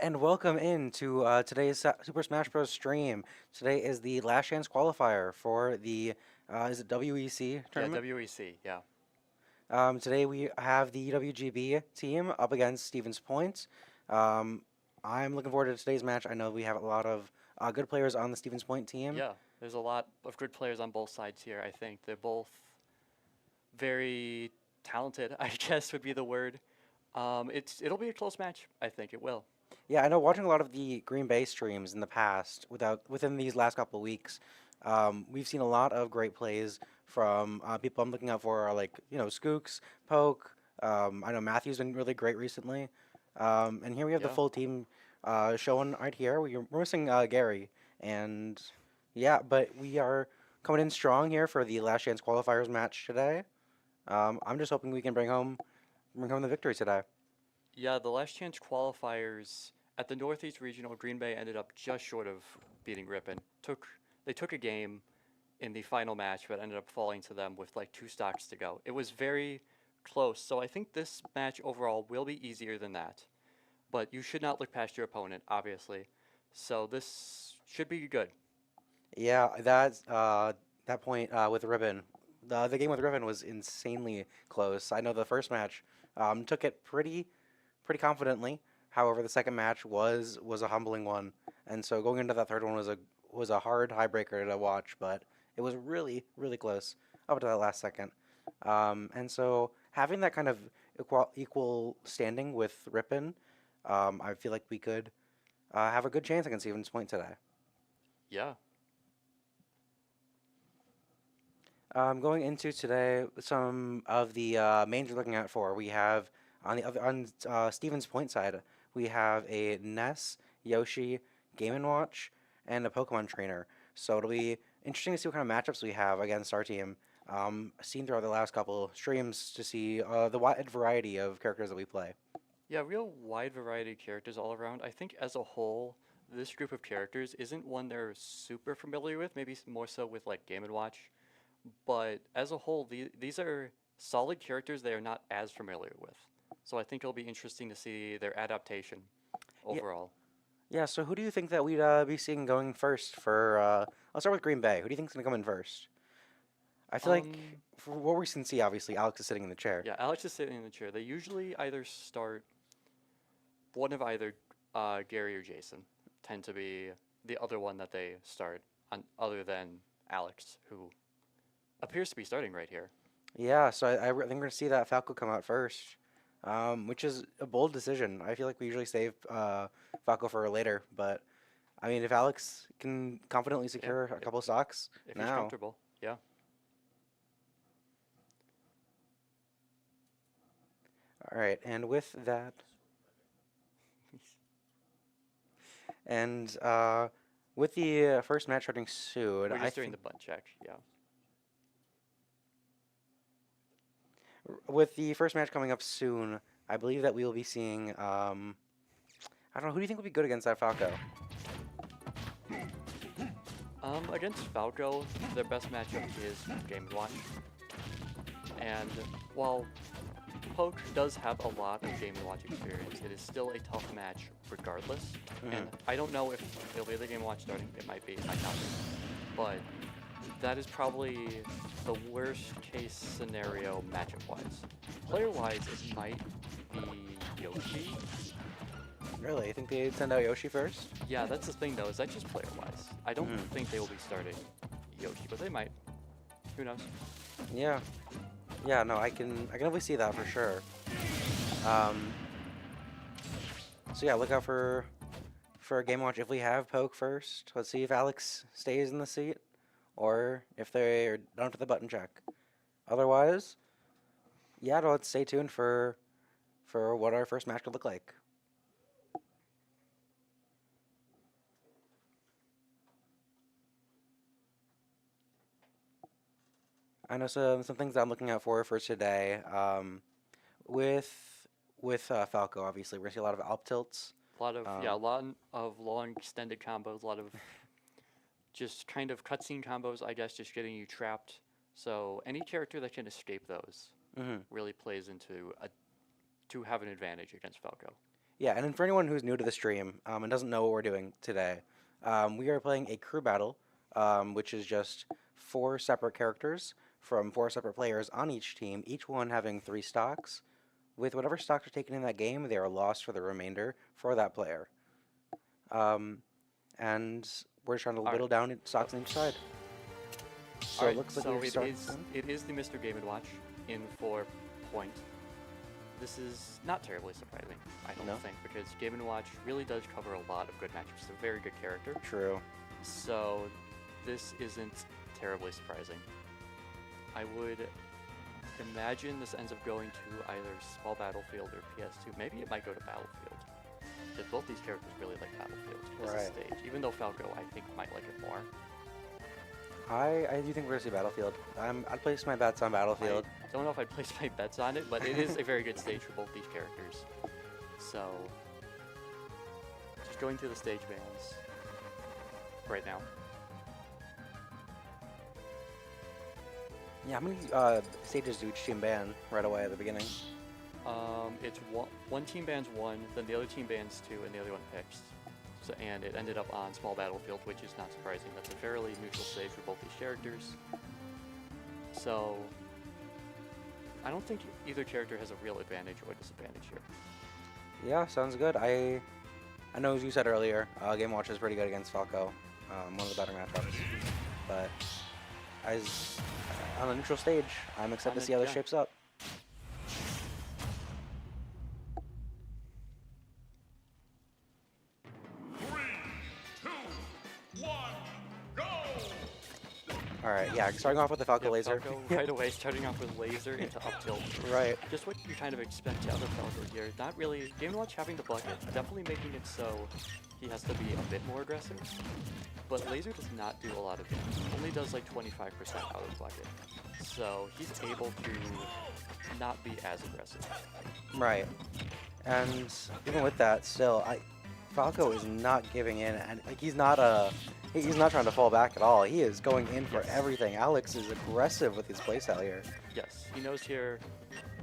and welcome into today's Super Smash Bros. Stream. Today is the last chance qualifier for the is it WEC Yeah, tournament? WEC, yeah. Today we have the WGB team up against Stevens Point. Um, I'm looking forward to today's match. I know we have a lot of good players on the Stevens Point team. Yeah, there's a lot of good players on both sides here, I think. They're both very talented, I guess would be the word. It'll be a close match, I think it will. Yeah, I know watching a lot of the Green Bay streams in the past, within these last couple of weeks, we've seen a lot of great plays from people I'm looking out for are like, Skooks, Poke. I know Matthew's been really great recently. And here we have the Yeah. full team showing right here. We're missing Gary. And yeah, but we are coming in strong here for the last chance qualifiers match today. I'm just hoping we can bring home the victory today. Yeah, the last chance qualifiers at the Northeast Regional, Green Bay ended up just short of beating Ripon. They took a game in the final match, but ended up falling to them with like 2 stocks to go. It was very close, so I think this match overall will be easier than that. But you should not look past your opponent, obviously. So this should be good. Yeah, that point with Ribbon, the game with Ribbon was insanely close. I know the first match took it pretty confidently. However, the second match was a humbling one, and so going into that third one was a hard tiebreaker to watch, but it was really close up to that last second. And so having that kind of equal standing with Ripon, I feel like we could have a good chance against Stevens Point today. Yeah. Going into today, some of the mains we're looking at for we have on Stevens Point side, we have a Ness, Yoshi, Game and Watch, and a Pokemon trainer. So it'll be interesting to see what kind of matchups we have against our team. Seen throughout the last couple streams to see the wide variety of characters that we play. Yeah, real wide variety of characters all around. I think as a whole, this group of characters isn't one they're super familiar with, maybe more so with like Game & Watch. But as a whole, these are solid characters they are not as familiar with. So I think it'll be interesting to see their adaptation Yeah, overall. yeah. So who do you think that we'd be seeing going first for? Let's start with Green Bay. Who do you think's gonna come in first? I feel like Um, for what we can see, obviously Alex is sitting in the chair. yeah, Alex is sitting in the chair. They usually either start one of either Gary or Jason tend to be the other one that they start on, other than Alex, who appears to be starting right here. Yeah, so I think we're gonna see that Falco come out first, which is a bold decision. I feel like we usually save Falco for later, but I mean, if Alex can confidently Yeah, secure a couple stocks if he's now, comfortable. Yeah. all right. And with that, and with the first match starting soon, We're I just doing the think butt check. Yeah. with the first match coming up soon, I believe that we will be seeing. I don't know. Who do you think would be good against that Falco? Against Falco, their best matchup is Game & Watch. And while Poke does have a lot of Game & Watch experience, it is still a tough match regardless. And I don't know if it'll be the Game & Watch starting. It might be, it might not be. But that is probably the worst case scenario matchup-wise. Player-wise, it might be Yoshi. Really, I think they send out Yoshi first. Yeah, that's the thing though, is that just player-wise. I don't Mhm. think they will be starting Yoshi, but they might. Who knows? Yeah. Yeah, no, I can definitely see that for sure. Um, so yeah, look out for a game watch. If we have Poke first, let's see if Alex stays in the seat, or if they're done for the button check. Otherwise, yeah, no, let's stay tuned for what our first match could look like. I know some things that I'm looking out for today. With Falco, obviously, we're gonna see a lot of Alp tilts. A lot of yeah, a Um, lot of long extended combos, a lot of just kind of cutscene combos, I guess, just getting you trapped. So any character that can escape those mhm. really plays into a to have an advantage against Falco. Yeah, and then for anyone who's new to the stream and doesn't know what we're doing today, we are playing a crew battle, which is just 4 separate characters from 4 separate players on each team, each one having 3 stocks. With whatever stocks are taken in that game, they are lost for the remainder for that player. And we're trying to whittle down stocks on each side. So it looks like we're starting. It is the Mr. Game & Watch in 4 point. This is not terribly surprising, I don't think, because Game & Watch really does cover a lot of good matchups. He's a very good character. True. So this isn't terribly surprising. I would imagine this ends up going to either Small Battlefield or PS2. Maybe it might go to Battlefield. Because both these characters really like Battlefield as a stage. Even though Falco, I think, might like it more. I do think we're going to see Battlefield. I'd place my bets on Battlefield. I don't know if I'd place my bets on it, but it is a very good stage for both these characters. So, just going through the stage bans right now. Yeah, how many stages do each team ban right away at the beginning? It's one team bans 1, then the other team bans 2, and the other one picks. So, and it ended up on Small Battlefield, which is not surprising. That's a fairly neutral stage for both these characters. So, I don't think either character has a real advantage or disadvantage here. Yeah, sounds good. I know, as you said earlier, Game Watch is pretty good against Falco, one of the better matchups. But as on a neutral stage, I'm excited to see how this shapes up. Alright, yeah, starting off with the Falco laser. Falco right away, starting off with laser into up tilt. Right. Just what you kind of expect out of Falco here. Not really, Game & Watch having the bucket, definitely making it so he has to be a bit more aggressive. But laser does not do a lot of damage. Only does like 25% out of the bucket. So he's able to not be as aggressive. Right. And even with that, still, Falco is not giving in, and like he's not trying to fall back at all. He is going in for everything. Alex is aggressive with his playstyle here. Yes, he knows here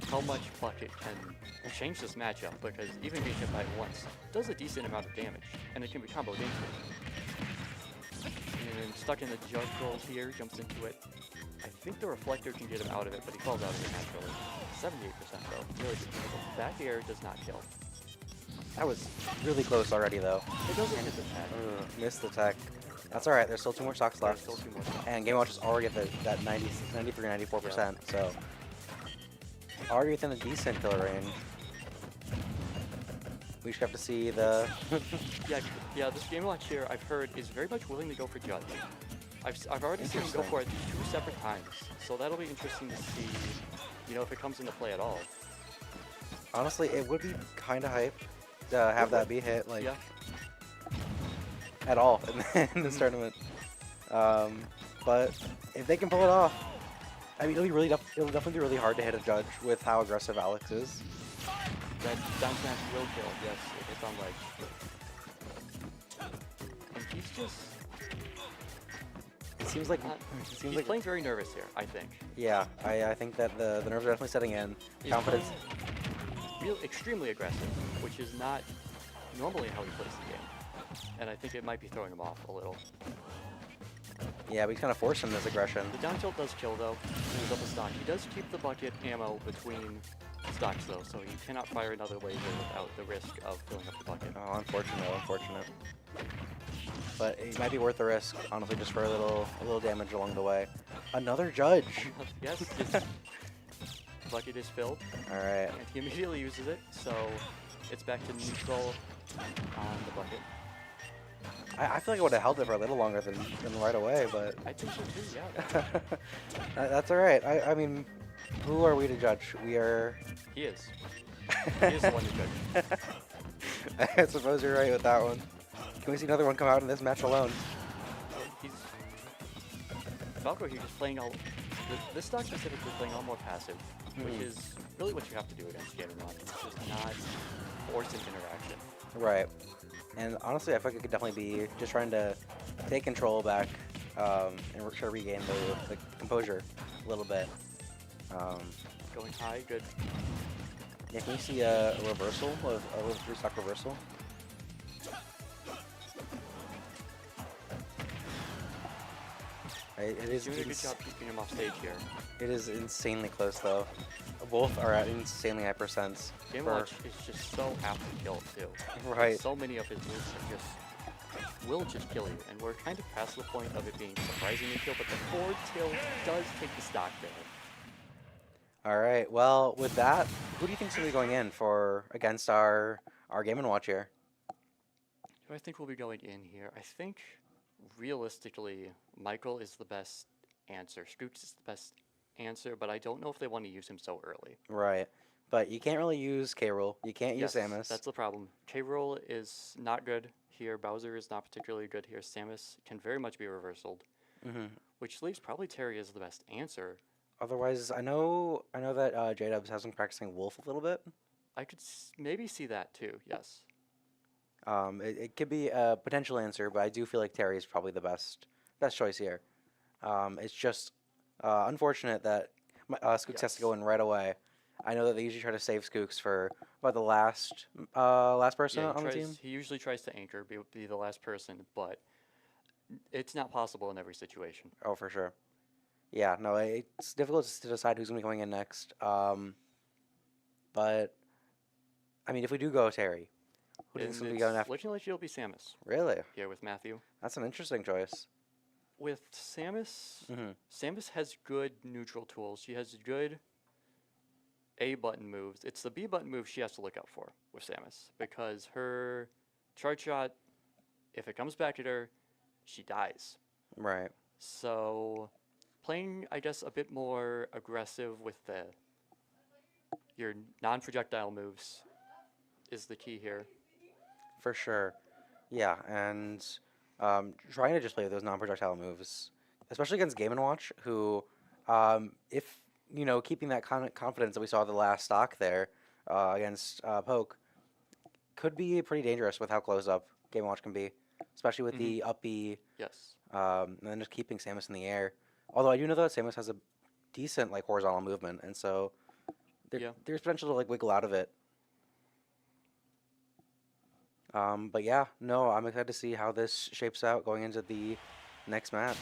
how much bucket can change this matchup, because even being hit by it once does a decent amount of damage, and it can be comboed into it. And stuck in the juggle here, jumps into it. I think the reflector can get him out of it, but he falls out of it naturally. 78% though, really good kill. Back air does not kill. That was really close already, though. It doesn't hit the tech. Missed the tech. That's alright, there's still 2 more stocks left. Still 2 more stocks. And Game Watch is already at that 93, 94%, so already within a decent kill range. We just have to see the... yeah, this Game Watch here, I've heard, is very much willing to go for Judge. I've already seen him go for it 2 separate times, so that'll be interesting to see, you know, if it comes into play at all. Honestly, it would be kind of hype to have that be hit, like, at all in this tournament. But if they can pull it off, I mean, it'll definitely be really hard to hit a Judge with how aggressive Alex is. That down smash will kill, yes, it's on ledge. And he's just... It seems like he's playing very nervous here, I think. Yeah, I think that the nerves are definitely setting in. He's Confidence. Extremely aggressive, which is not normally how he plays the game. And I think it might be throwing him off a little. Yeah, but he's kind of forcing this aggression. The down tilt does kill though. He's up a stock. He does keep the bucket ammo between stocks though, so he cannot fire another laser without the risk of filling up the bucket. Oh, unfortunate. But it might be worth the risk, honestly, just for a little damage along the way. Another Judge. Yes, his bucket is filled. All right. And he immediately uses it, so it's back to neutral on the bucket. I feel like I would have held it for a little longer than right away, but... I think so too, yeah. That's all right. I mean, who are we to judge? We are... He is. He is the one to judge. I suppose you're right with that one. Can we see another one come out in this match alone? He's... Falco here just playing all... This stock specifically playing all more passive, which is really what you have to do against Game & Watch. It's just not forcing interaction. Right. And honestly, I feel like it could definitely be just trying to take control back and try to regain the composure a little bit. Going high, good. Yeah, can you see a reversal of a restock reversal? Right, it is Doing a good job keeping him off stage here. It is insanely close though. Both are at insanely high percents. Game Watch is just so apt to kill too. Right. So many of his moves are just will just kill you, and we're kind of past the point of it being surprisingly kill, but the forward tilt does take the stock there. All right. Well, with that, who do you think's gonna be going in for against our Game and Watch here? Who I think will be going in here? I think realistically, Michael is the best answer. Scoots is the best answer, but I don't know if they want to use him so early. Right. But you can't really use K-Rool. You can't use Samus. That's the problem. K-Rool is not good here. Bowser is not particularly good here. Samus can very much be reversaled, which leaves probably Terry as the best answer. Otherwise, I know that J-Dubs has been practicing Wolf a little bit. I could maybe see that too. Yes. It could be a potential answer, but I do feel like Terry is probably the best choice here. It's just unfortunate that Skooks has to go in right away. I know that they usually try to save Skooks for about the last person on the team. He usually tries to anchor, be the last person, but it's not possible in every situation. Oh, for sure. Yeah, no, it's difficult to decide who's going to be going in next. But, I mean, if we do go Terry, who do you think's going to be going after? Looking like it'll be Samus. Really? Here with Matthew. That's an interesting choice. With Samus, Samus has good neutral tools. She has good A button moves. It's the B button move she has to look out for with Samus, because her charge shot, if it comes back at her, she dies. Right. So playing, I guess, a bit more aggressive with your non-projectile moves is the key here. For sure. Yeah, and trying to just play with those non-projectile moves, especially against Game & Watch, who, if, keeping that confidence that we saw the last stock there against Poke, could be pretty dangerous with how close up Game & Watch can be, especially with the up B. Yes. And then just keeping Samus in the air. Although I do know that Samus has a decent horizontal movement, and so there's potential to wiggle out of it. But yeah, no, I'm excited to see how this shapes out going into the next match.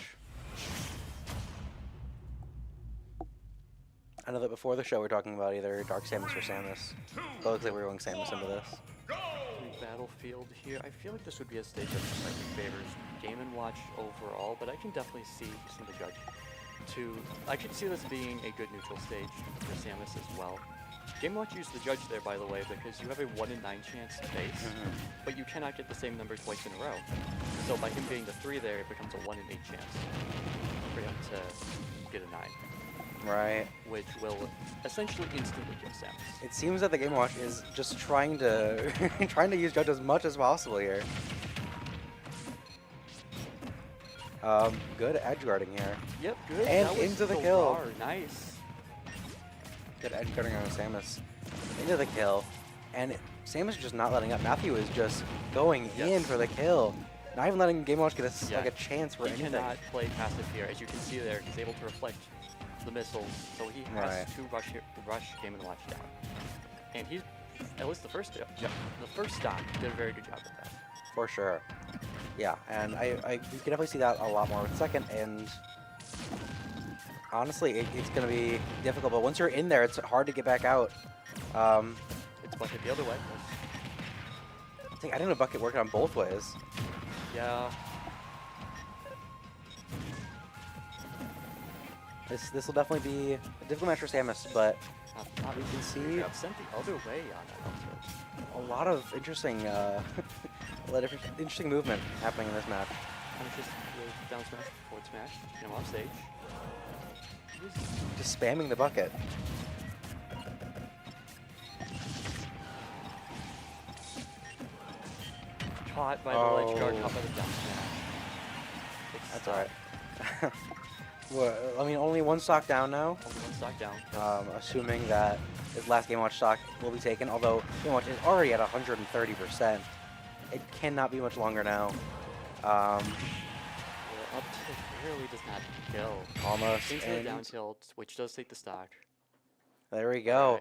I know that before the show we were talking about either Dark Samus or Samus. But it looks like we're going Samus into this. Battlefield here. I feel like this would be a stage that favors Game & Watch overall, but I can definitely see the judge. I could see this being a good neutral stage for Samus as well. Game & Watch used the judge there, by the way, because you have a 1 in 9 chance to face, but you cannot get the same number twice in a row. So by him being the 3 there, it becomes a 1 in 8 chance for him to get a 9. Right. Which will essentially instantly kill Samus. It seems that the Game & Watch is just trying to use judge as much as possible here. Good edge guarding here. Yep, good. And into the kill. Nice. Good edge guarding on Samus. Into the kill. And Samus is just not letting up. Matthew is just going in for the kill. Not even letting Game & Watch get a chance for anything. He cannot play passive here. As you can see there, he's able to reflect the missiles, so he has to rush Game & Watch down. And he's, at least the first stock, did a very good job with that. For sure. Yeah, and we can definitely see that a lot more with second, and honestly, it's going to be difficult, but once you're in there, it's hard to get back out. It's bucket the other way. I didn't know bucket worked on both ways. Yeah. This will definitely be a difficult match for Samus, but we can see sent the other way on that also. a lot of interesting, interesting movement happening in this match. And it's just down smash, forward smash, get him off stage. Just spamming the bucket. Caught by the ledge guard, caught by the down smash. That's alright. Well, I mean, only one stock down now. Only one stock down. Assuming that his last Game Watch stock will be taken, although Game Watch is already at 130%. It cannot be much longer now. Up tilt barely does not kill. Almost. Into the down tilt, which does take the stock. There we go.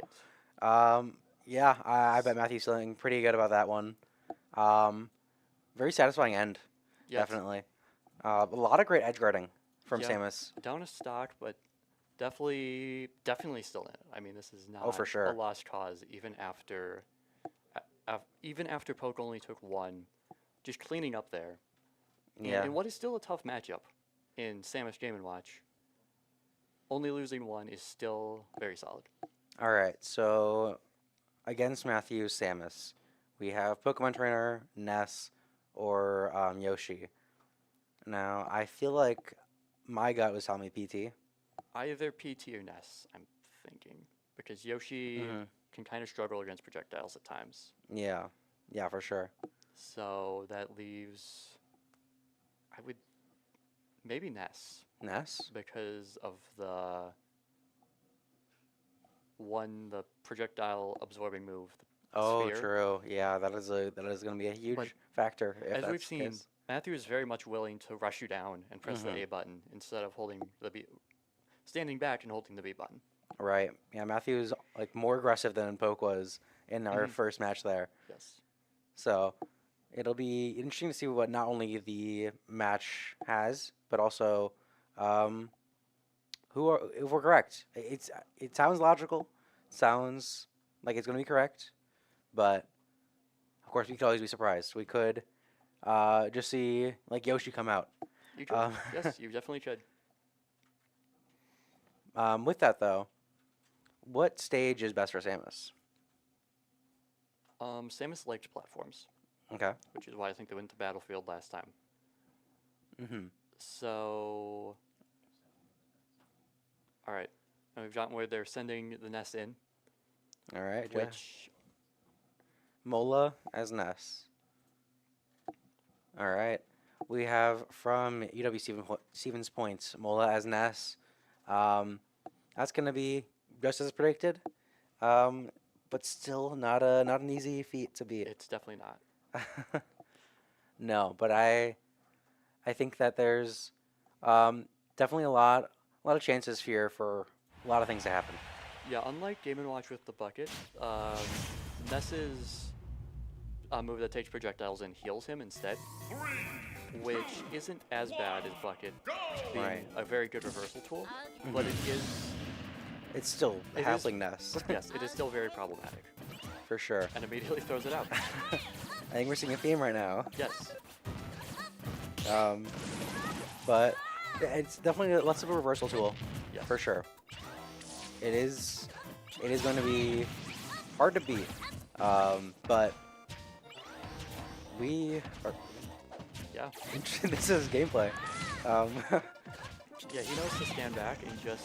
Right. Yeah, I bet Matthew's feeling pretty good about that one. Um, very satisfying end, Yeah, definitely. A lot of great edge guarding from yeah, Samus. down a stock, but definitely still in it. I mean, this is Oh, for not a sure. lost cause, even after Poke only took one, just cleaning up there. And Yeah. in what is still a tough matchup in Samus Game & Watch, only losing one is still very solid. All right. So against Matthew Samus, we have Pokemon Trainer, Ness, or Yoshi. Now, I feel like my gut was telling me PT. Either PT or Ness, I'm thinking, because Yoshi Hmm. can kind of struggle against projectiles at times. Yeah. Yeah, for sure. So that leaves, I would maybe Ness Ness? because of the projectile absorbing move, the Oh, sphere. true. Yeah, that is going to be a huge But factor if as that's we've the seen, case. Matthew is very much willing to rush you down and press the Hmm. A button instead of holding the B, standing back and holding the B button. Right. Yeah, Matthew's like more aggressive than Poke was in our Mhm. first match there. Yes. So it'll be interesting to see what not only the match has, but also um, if we're correct. It sounds logical, sounds like it's going to be correct, but of course we could always be surprised. We could just see like Yoshi come out. You could. Um, Yes, you definitely could. with that though, what stage is best for Samus? Samus liked platforms, Okay. which is why I think they went to Battlefield last time. Mm-hmm. So, all right, now we've gotten where they're sending the Ness in, All right. which Mola as Ness. All right. We have from UW Stevens Point, Mola as Ness. That's going to be just as predicted, but still not an easy feat to beat. it's definitely not. No, but I think that there's definitely a lot of chances here for a lot of things to happen. Yeah, unlike Game & Watch with the bucket, Ness's move that takes projectiles and heals him instead, which isn't as bad as Bucket being Right. a very good reversal tool, but it is, It's still It is- hassling Ness yes, it is still very problematic, for sure. and immediately throws it out. I think we're seeing a theme right now. Yes, But it's definitely less of a reversal tool, yes. for sure. It is going to be hard to beat, but we are. Yeah, This is gameplay. yeah, he knows to stand back and just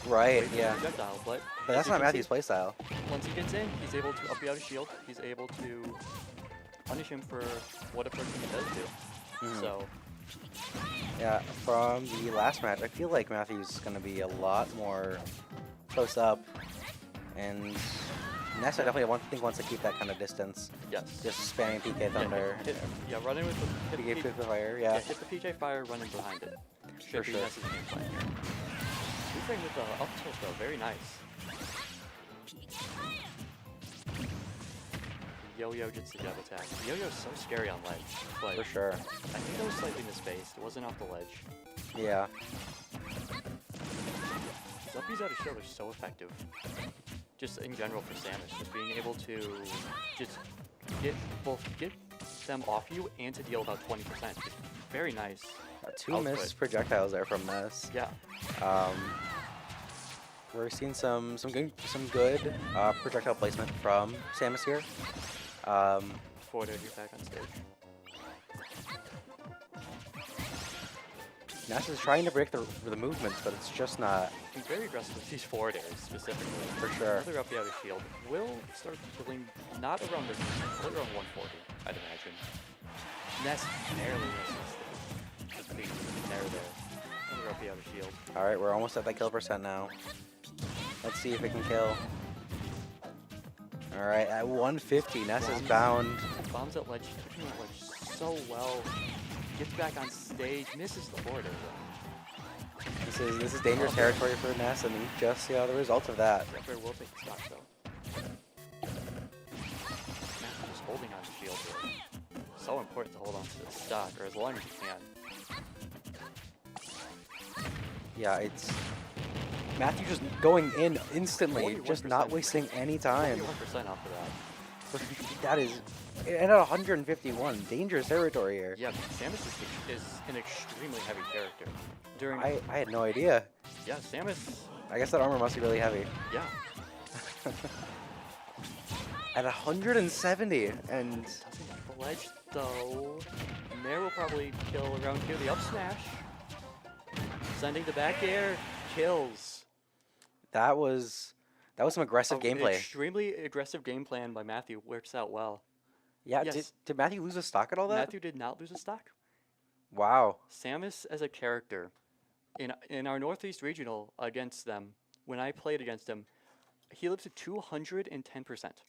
Right, wait for the yeah. projectile, but But as that's you not can Matthew's see, playstyle. once he gets in, he's able to up out his shield, he's able to punish him for what approaching he does do. Mhm. So, Yeah, from the last match, I feel like Matthew's going to be a lot more close up, and Ness I definitely wants to keep that kind of distance. yes. Just spamming PK Thunder, Run in with the PK P- Fifth Fire, yeah, yeah. hit the PJ Fire, running behind it. Should be sure. Ness's game plan here. Moving with the up tilt though, very nice. Yo-Yo gets the jab attack. Yo-Yo's so scary on ledge, but For sure. I think that was slightly misspaced. It wasn't off the ledge. Yeah. His uppies out of shield are so effective. Just in general for Samus, just being able to just get them off you and to deal about 20%. It's very nice. Two Output. missed projectiles there from Ness. Yeah. We're seeing some good projectile placement from Samus here. Forward air back on stage. Ness is trying to break the movements, but it's just not He's very aggressive with these forward airs specifically. for sure. Another up the outer shield will start killing not around around 140, I'd imagine. Ness barely misses the beat there. Another up the outer shield. All right, we're almost at that kill percent now. Let's see if it can kill. All right, at 150, Ness is bound. Bombs at ledge, touching that ledge so well. Gets back on stage, misses the forward air though. This is dangerous territory for Ness, and we just saw the result of that. Fair will take the stock though. shield here. So important to hold on to the stock, or as long as you can. Yeah, it's Matthew just going in instantly, just not 41%. wasting any time. 41% off of that. That is, and at 151, dangerous territory here. Yeah, Samus is an extremely heavy character. I had no idea. Yeah, Samus. I guess that armor must be really heavy. Yeah. At 170, and Doesn't hit the ledge though. Nair will probably kill around here. The up smash. Sending the back air. Kills. that was some aggressive gameplay. Extremely aggressive game plan by Matthew. Works out well. Yeah, Yes. did Matthew lose a stock at all that? Matthew did not lose a stock. Wow. Samus as a character, in our Northeast Regional against them, when I played against him, he lived to 210%.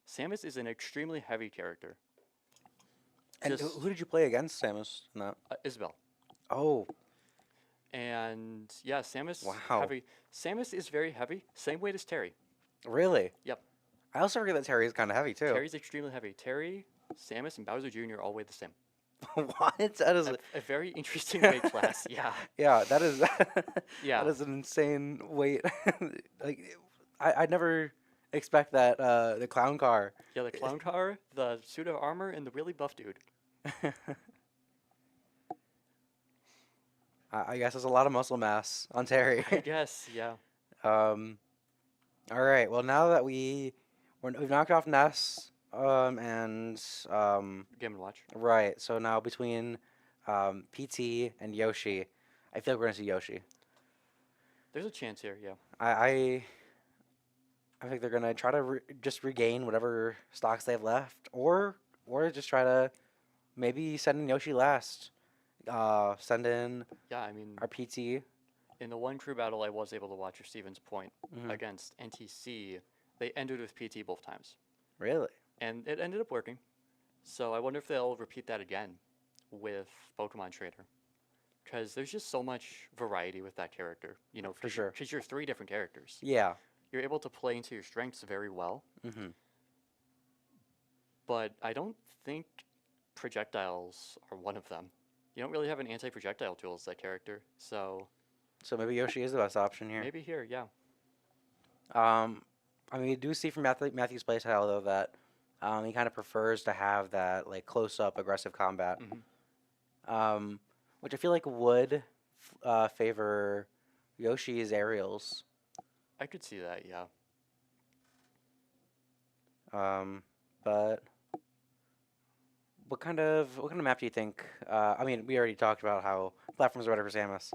Samus is an extremely heavy character. And Just- who did you play against, Samus? In that? Isabel. Oh, And yeah, Samus Wow. heavy. Samus is very heavy. Same weight as Terry. really? Yep. I also forget that Terry is kind of heavy too. Terry's extremely heavy. Terry, Samus, and Bowser Jr. all weigh the same. What? That is A very interesting weight class. Yeah. yeah. That is Yeah. that is an insane weight. Like I'd never expect that the clown car. Yeah, the clown car, the suit of armor, and the really buff dude. I guess there's a lot of muscle mass on Terry. I guess, yeah. All right. Well, now that we've knocked off Ness, and Game and Watch. right. So now between PT and Yoshi, I feel like we're gonna see Yoshi. There's a chance here, yeah. I think they're gonna try to just regain whatever stocks they have left, or just try to maybe send in Yoshi last. Send in Yeah, I mean, our PT. in the one crew battle I was able to watch your Stevens Point Mhm. against NTC, they ended with PT both times. Really? And it ended up working. So I wonder if they'll repeat that again with Pokemon Trader. Because there's just so much variety with that character. You know, For sure. Because you're 3 different characters. Yeah. You're able to play into your strengths very well. Mm-hmm. But I don't think projectiles are one of them. You don't really have an anti-projectile tool as that character. So So maybe Yoshi is the best option here. maybe here, yeah. I mean, we do see from Matthew's playstyle though that he kind of prefers to have that like close-up aggressive combat, which I feel like would favor Yoshi's aerials. I could see that, yeah. But what kind of map do you think? I mean, we already talked about how platforms are better for Samus.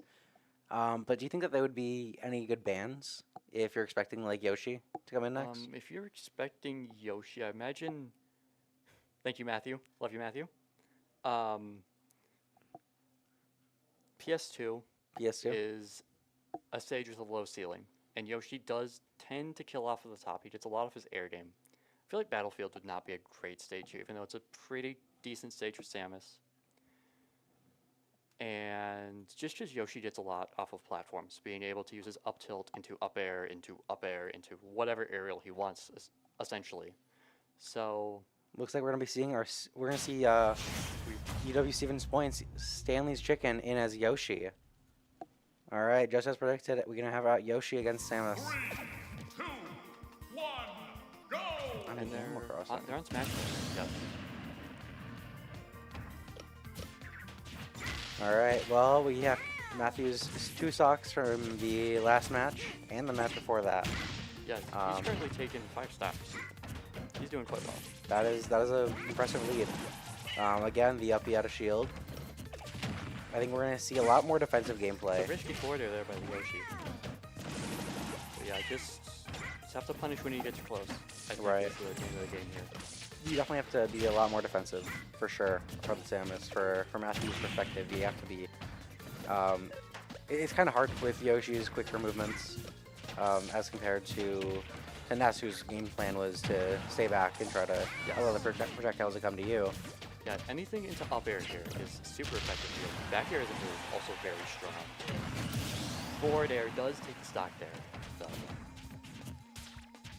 But do you think that there would be any good bans if you're expecting like Yoshi to come in next? If you're expecting Yoshi, I imagine. Thank you, Matthew. Love you, Matthew. PS2 PS2. is a stage with a low ceiling, and Yoshi does tend to kill off of the top. He gets a lot of his air game. I feel like Battlefield would not be a great stage here, even though it's a pretty decent stage for Samus. And just because Yoshi gets a lot off of platforms, being able to use his up tilt into up air, into whatever aerial he wants, essentially. So Looks like we're gonna see UW Stevens Points Stanley's Chicken in as Yoshi. All right, just as predicted, we're gonna have Yoshi against Samus. 3, 2, 1, go! I mean, and Animal Crossing. they're on Smash Bros. Yep. All right, well, we have Matthew's 2 stocks from the last match and the match before that. Yeah, he's currently taken 5 stocks. He's doing quite well. That is an impressive lead. Again, the up out of shield. I think we're gonna see a lot more defensive gameplay. It's a risky forwarder there by the Yoshi. But yeah, just have to punish when he gets close. I think Right. that's the name of the game here. You definitely have to be a lot more defensive, for sure, for the Samus. For Matthew's perspective, you have to be. It's kind of hard with Yoshi's quicker movements, as compared to Ness, whose game plan was to stay back and try to allow the projectiles to come to you. Yeah, anything into up air here is super effective here. Back air as a move, also very strong. Forward air does take the stock there, though.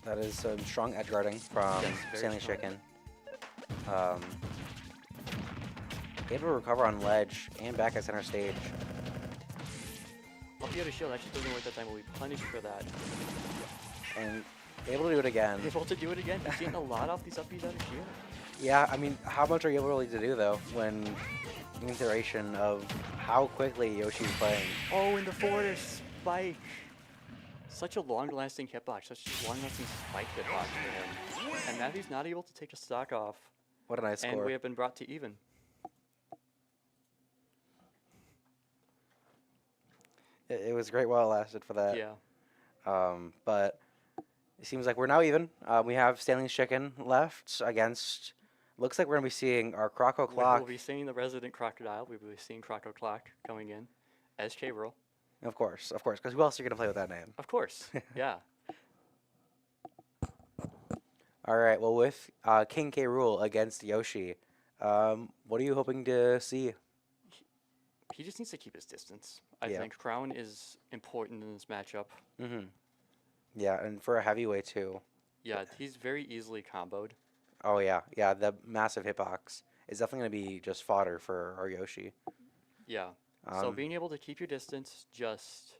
That is some strong edge guarding from Yes, very Stanley strong. Chicken. Um, able to recover on ledge and back at center stage. Up the other shield actually doesn't work that time, but we punished for that. And able to do it again. Able to do it again. He's getting a lot off these up B's out of shield. Yeah, I mean, how much are you really to do though when in consideration of how quickly Yoshi's playing? Oh, and the forward spike. Such a long-lasting hitbox, such a long-lasting spike hitbox for him. And now he's not able to take a stock off. What a nice And score. we have been brought to even. It was great while it lasted for that. Yeah. But it seems like we're now even. We have Stanley's Chicken left against. Looks like we're gonna be seeing our Croco Clock. We'll be seeing the resident crocodile. We'll be seeing Croco Clock coming in as K-Roll. Of course, because who else are you gonna play with that name? Of course. Yeah. All right. Well, with King K. Rool against Yoshi, what are you hoping to see? He just needs to keep his distance. I Yeah. think Crown is important in this matchup. Mm-hmm. Yeah, and for a heavyweight too. Yeah, he's very easily comboed. Oh yeah, the massive hitbox is definitely gonna be just fodder for our Yoshi. Yeah. So Um, being able to keep your distance, just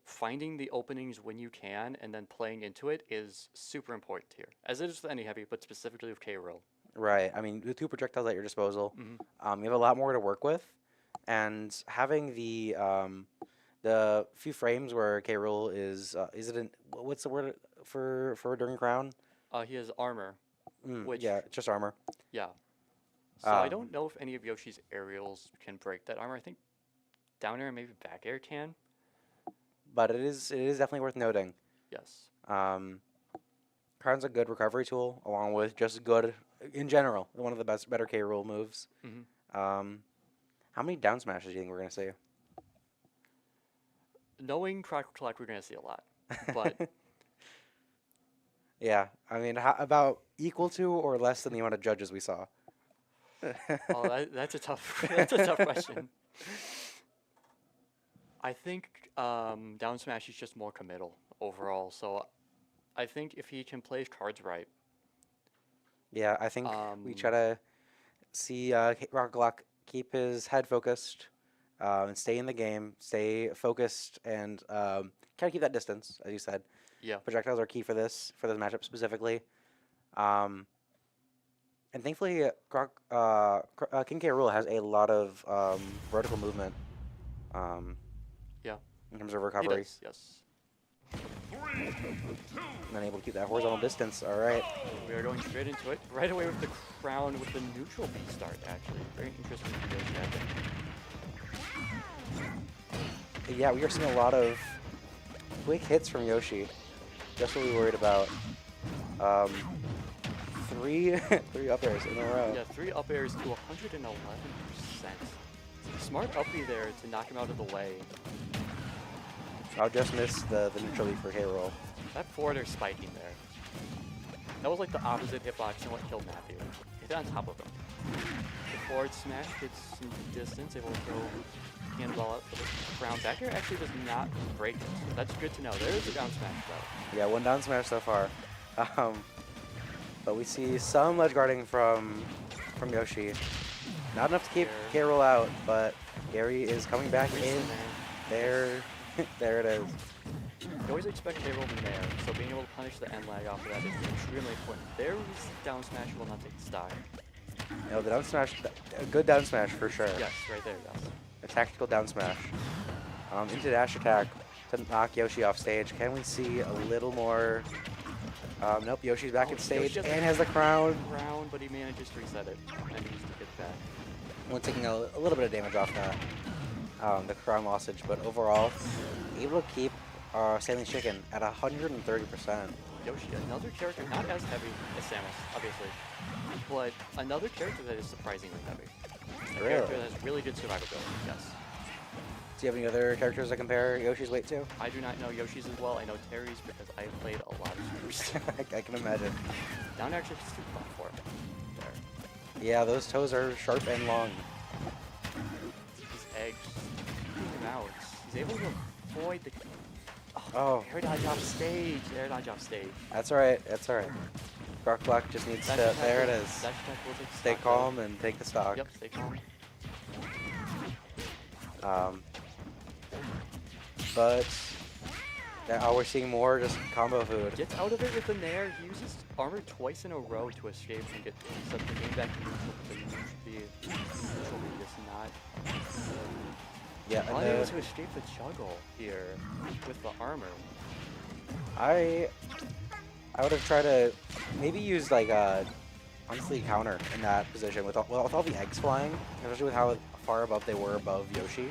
finding the openings when you can, and then playing into it is super important here. As it is with any heavy, but specifically with K-Roll. Right. I mean, with 2 projectiles at your disposal, Mhm. you have a lot more to work with, and having the few frames where K. Rool is it an what's the word for during Crown? He has armor. Which- Yeah, it's just armor. Yeah. So I Um, don't know if any of Yoshi's aerials can break that armor. I think down air and maybe back air can. But it is definitely worth noting. Yes. Crown's a good recovery tool, along with just good in general. One of the better K. Rool moves. Mhm. How many down smashes do you think we're gonna see? Knowing Croco Clock, we're going to see a lot. But Yeah, I mean, about equal to or less than the amount of judges we saw? that's a tough that's a tough question. I think down smash is just more committal overall. So I think if he can play his cards right, Yeah, I think we try to see Rocket Clock keep his head focused and stay in the game, stay focused, and kind of keep that distance, as you said. yeah, Projectiles are key for this matchup specifically. And thankfully, King K. Rool has a lot of vertical movement. Yeah. In terms of he recovery, does, yes. 3, 2, and then able to keep that horizontal distance. All right. We are going straight into it. Right away with the Crown with the neutral B start, actually. Very interesting to do that. Yeah, we are seeing a lot of quick hits from Yoshi. Just what we worried about. Three up airs in a row. Yeah, 3 up airs to 111%. Smart uppy there to knock him out of the way. I'll just miss the neutral B for K. Rool. That forward air spiking there. That was like the opposite hitbox and what killed Matthew. Hit it on top of him. The forward smash gets some distance, able to throw handball up for the Crown. Back air actually does not break it. So that's good to know. There is a down smash though. Yeah, 1 down smash so far. But we see some ledge guarding from Yoshi. Not enough to keep K. Rool out, but Gary is coming back in. There, there it is. You always expect K-Roll in there, so being able to punish the end lag off of that is extremely important. There was down smash will not take the stock. You know, the down smash, a good down smash for sure. Yes, right there, yes. A tactical down smash. Into dash attack to knock Yoshi off stage. Can we see a little more? Nope, Yoshi's back Oh, on stage Yoshi and has the crown. Crown, but he manages to reset it and needs to get back. We're taking a little bit of damage off that, the crown lossage, but overall, able to keep Stanley's Chicken at 130%. Yoshi, another character not as heavy as Samus, obviously, but another character that is surprisingly heavy. A character that has really good survivability, yes. Do you have any other characters that compare Yoshi's weight to? I do not know Yoshi's as well. I know Terry's because I have played a lot of Supers. I can imagine. Down actually just too far for him. There. Yeah, those toes are sharp and long. His eggs keep him out. He's able to avoid the Oh. air dodge off stage. Air dodge off stage. That's alright, that's alright. Rock just needs Dash to. attack There it will- is. Dash attack will take the Stay stock, though. calm and take the stock. Yep, stay calm. But now we're seeing more just combo food. Gets out of it with the nair. He uses armor twice in a row to escape and get set the game back to neutral. But the neutral read is not Yeah, unable and to escape the juggle here with the armor. I would have tried to maybe use like a honestly counter in that position with all the eggs flying, especially with how far above they were above Yoshi.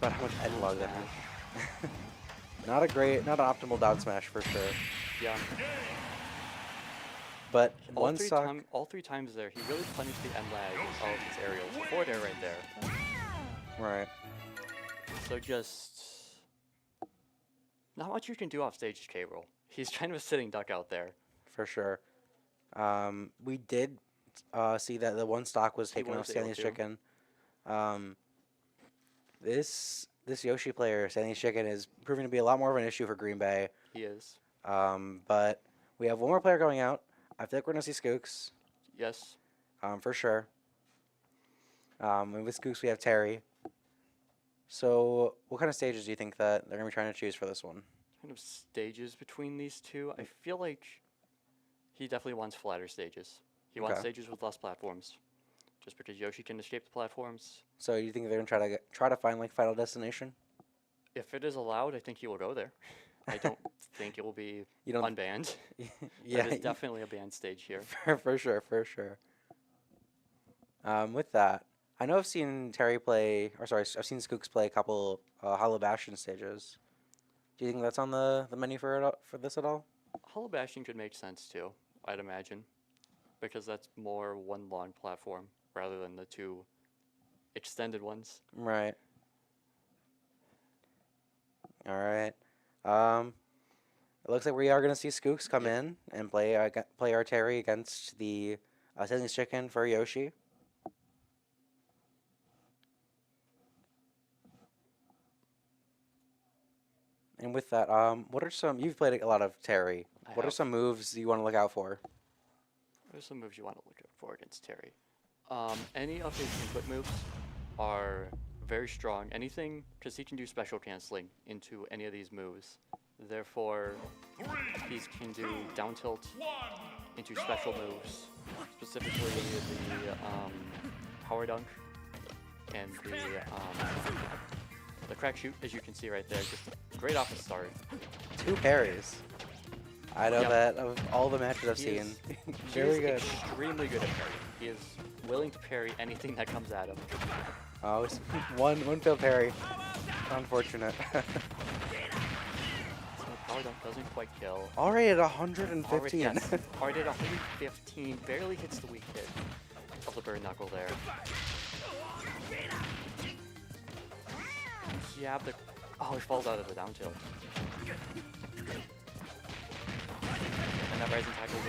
But how much end log that has. Not an optimal down smash for sure. Yeah. But All one three, stock. all three times there, he really punished the end lag of his aerials. Forward air right there. Right. So just not much you can do off stage, K-Roll. He's kind of a sitting duck out there. For sure. We did see that the one stock was He taken off was able Stanley's to. Chicken. This Yoshi player, Stanley's Chicken, is proving to be a lot more of an issue for Green Bay. He is. But we have one more player going out. I feel like we're going to see Skooks, Yes. for sure. And with Skooks, we have Terry. So what kind of stages do you think that they're going to be trying to choose for this one? Kind of stages between these two. I feel like he definitely wants flatter stages. He wants Okay. stages with less platforms. Just because Yoshi can escape the platforms. So you think they're going to try to find like Final Destination? If it is allowed, I think he will go there. I don't think it will be You don't. unbanned. Yeah, That is definitely a banned stage here. for sure, for sure. With that, I know I've seen Terry play, or sorry, I've seen Skooks play a couple Hollow Bastion stages. Do you think that's on the menu for this at all? Hollow Bastion could make sense too, I'd imagine. Because that's more one long platform rather than the two extended ones. Right. All right. It looks like we are going to see Skooks come in and play our Terry against the Stanley's Chicken for Yoshi. And with that, what are you've played a lot of Terry. I What are have. some moves you want to look out for? What are some moves you want to look out for against Terry? Any of his input moves are very strong. Anything, because he can do special canceling into any of these moves. Therefore, he can do down tilt into special moves, specifically the power dunk and the crack shoot, as you can see right there. Just great off the start. 2 parries. I know Yep. that of all the matches I've He seen. is- Very he is good. extremely good at parrying. He is willing to parry anything that comes at him. Oh, it's one failed parry. Unfortunate. So power dunk doesn't quite kill. Already at Already, 115. yes, already at 115, barely hits the weak hit of the bird knuckle there. Yeah, oh, he falls out of the down tilt. And that rising tackle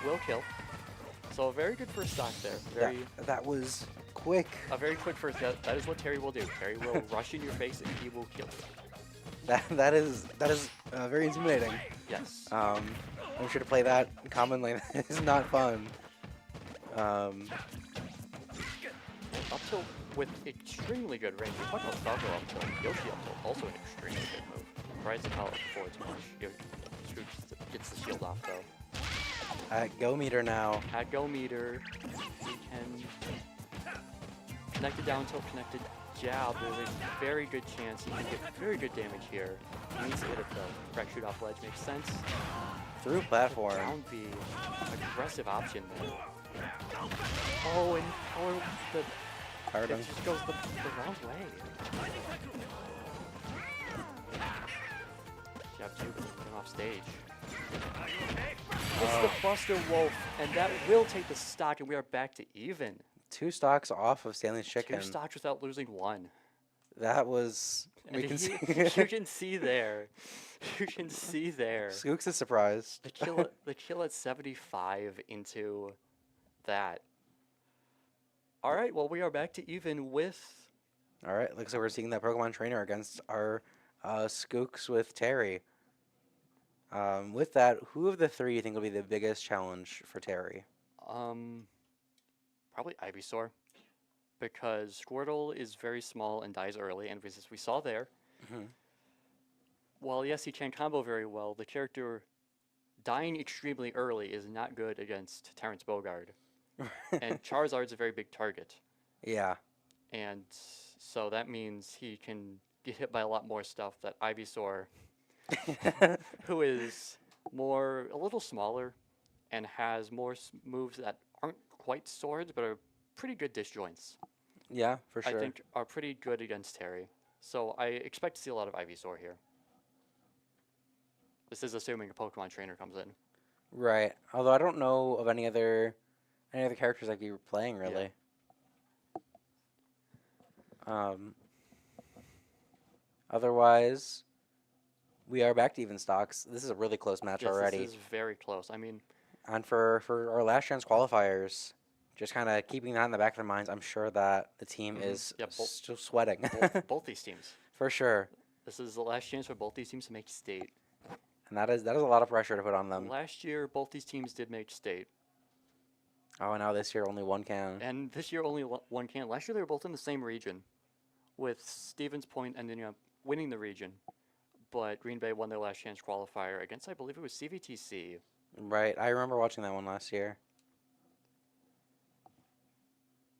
will kill. So a very good first stock there. that was quick. A very quick first. That is what Terry will do. Terry will rush in your face and he will kill you. That is very intimidating. Yes. I'm sure to play that commonly is not fun. Up tilt with extremely good range. We're talking about Falco up tilt. Yoshi up tilt, also an extremely good move. Tries to call it forward too much. Scooch gets the shield off though. At Go Meter now. At Go Meter, he can connect it down tilt, connected jab. There's a very good chance he can get very good damage here. He needs to hit it though. Crack shoot off ledge makes sense. Through platform. Down B, aggressive option there. Oh, and power the Power it dunk. just goes the wrong way. Jab 2 but him off stage. It's the Buster Wolf, and that will take the stock, and we are back to even. 2 stocks off of Stanley's Chicken. 2 stocks without losing 1. That was. We And can see. you can see there. You can see there. Skooks is surprised. The kill at 75 into that. All right, well, we are back to even with. All right, looks like we're seeing that Pokemon trainer against our Skooks with Terry. With that, who of the three do you think will be the biggest challenge for Terry? Probably Ivysaur, because Squirtle is very small and dies early, and as we saw there, Hmm. while yes, he can combo very well, the character dying extremely early is not good against Terrence Bogard. And Charizard's a very big target, Yeah. and so that means he can get hit by a lot more stuff that Ivysaur, who is a little smaller, and has more moves that aren't quite swords, but are pretty good disjoints. Yeah, for sure. I think are pretty good against Terry. So I expect to see a lot of Ivysaur here. This is assuming a Pokemon trainer comes in. Right. Although I don't know of any other characters I'd be playing really. Otherwise, we are back to even stocks. This is a really close match Yes, already. this is very close. I mean, And for our last chance qualifiers, just kind of keeping that in the back of their minds, I'm sure that the team is Yeah, still sweating. both these teams. For sure. This is the last chance for both these teams to make state. And that is a lot of pressure to put on them. Last year, both these teams did make state. Oh, and now this year only one can. And this year, only one can. Last year, they were both in the same region, with Stevens Point ending up winning the region. But Green Bay won their last chance qualifier against, I believe it was CVTC. Right. I remember watching that one last year.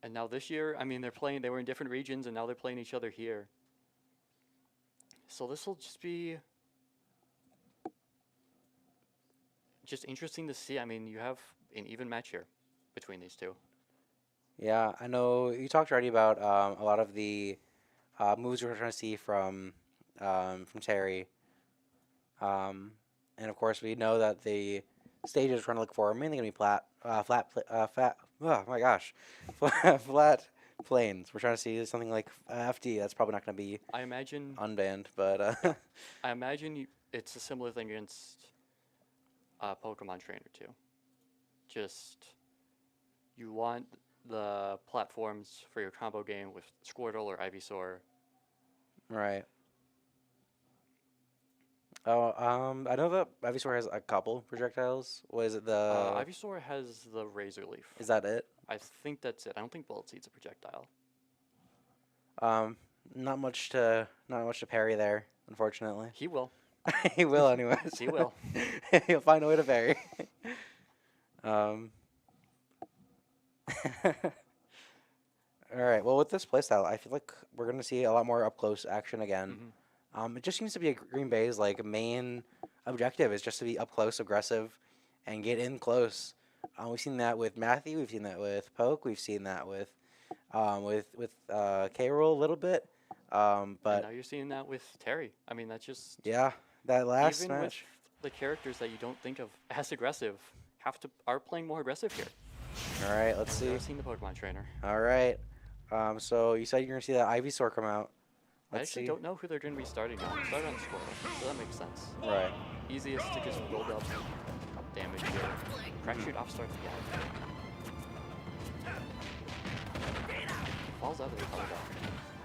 And now this year, I mean, they were in different regions, and now they're playing each other here. So this will just be interesting to see. I mean, you have an even match here between these two. Yeah, I know you talked already about a lot of the moves we're trying to see from Terry. And of course, we know that the stages we're trying to look for are mainly going to be oh my gosh, flat planes. We're trying to see something like FD. That's probably not going to be I imagine unbanned, but I imagine it's a similar thing against Pokemon Trainer too. Just you want the platforms for your combo game with Squirtle or Ivysaur. right. Oh, I know that Ivysaur has a couple projectiles. Was it the? Ivysaur has the Razor Leaf. Is that it? I think that's it. I don't think Bullet Seed's a projectile. Not much to parry there, unfortunately. He will. He will, anyways. He will. He'll find a way to parry. All right. Well, with this playstyle, I feel like we're gonna see a lot more up close action again. It just seems to be Green Bay's like main objective is just to be up close, aggressive, and get in close. We've seen that with Matthew. We've seen that with Poke. We've seen that with K-Roll a little bit. And But now you're seeing that with Terry. I mean, that's just yeah, that last even match. with the characters that you don't think of as aggressive are playing more aggressive here. All right, let's I've see. never seen the Pokemon Trainer. All right. So you said you're gonna see that Ivysaur come out. I Let's actually see. don't know who they're going to be starting on. Start on Squirtle, so that makes sense. Right. Easiest to just build up damage here. Crack shoot off starts again. Falls out of the cover.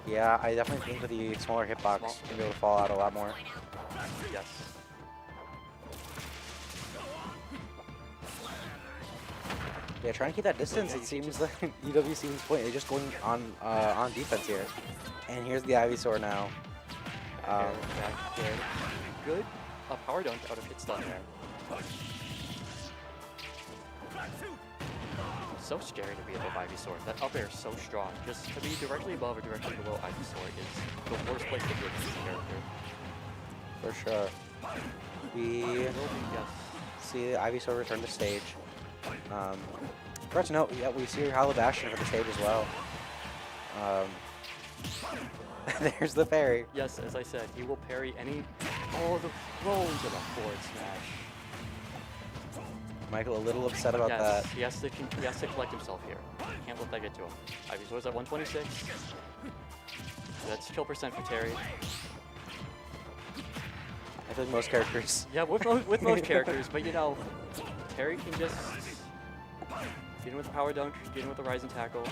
Yeah, I definitely think with the smaller hitbox, you'll be able to fall out a lot more. Yes. Yeah, trying to keep that distance. It seems like UW seems they're just going on defense here. And here's the Ivysaur now. Back there. Good. A power dunk out of hit stun there. So scary to be above Ivysaur. That up air is so strong. Just to be directly above or directly below Ivysaur is the worst place to be against this character. For sure. We Will be, yes. see Ivysaur return to stage. Forgot to note, yeah, we see Halabastion for the stage as well. There's the parry. Yes, as I said, he will parry any. Oh, the roll into the forward smash. Michael a little upset about Yes, that. he has to collect himself here. Can't let that get to him. Ivysaur's at 126. That's kill percent for Terry. I think most characters. Yeah, with most characters, but you know, Terry can just get in with the power dunk, get in with the rising tackle.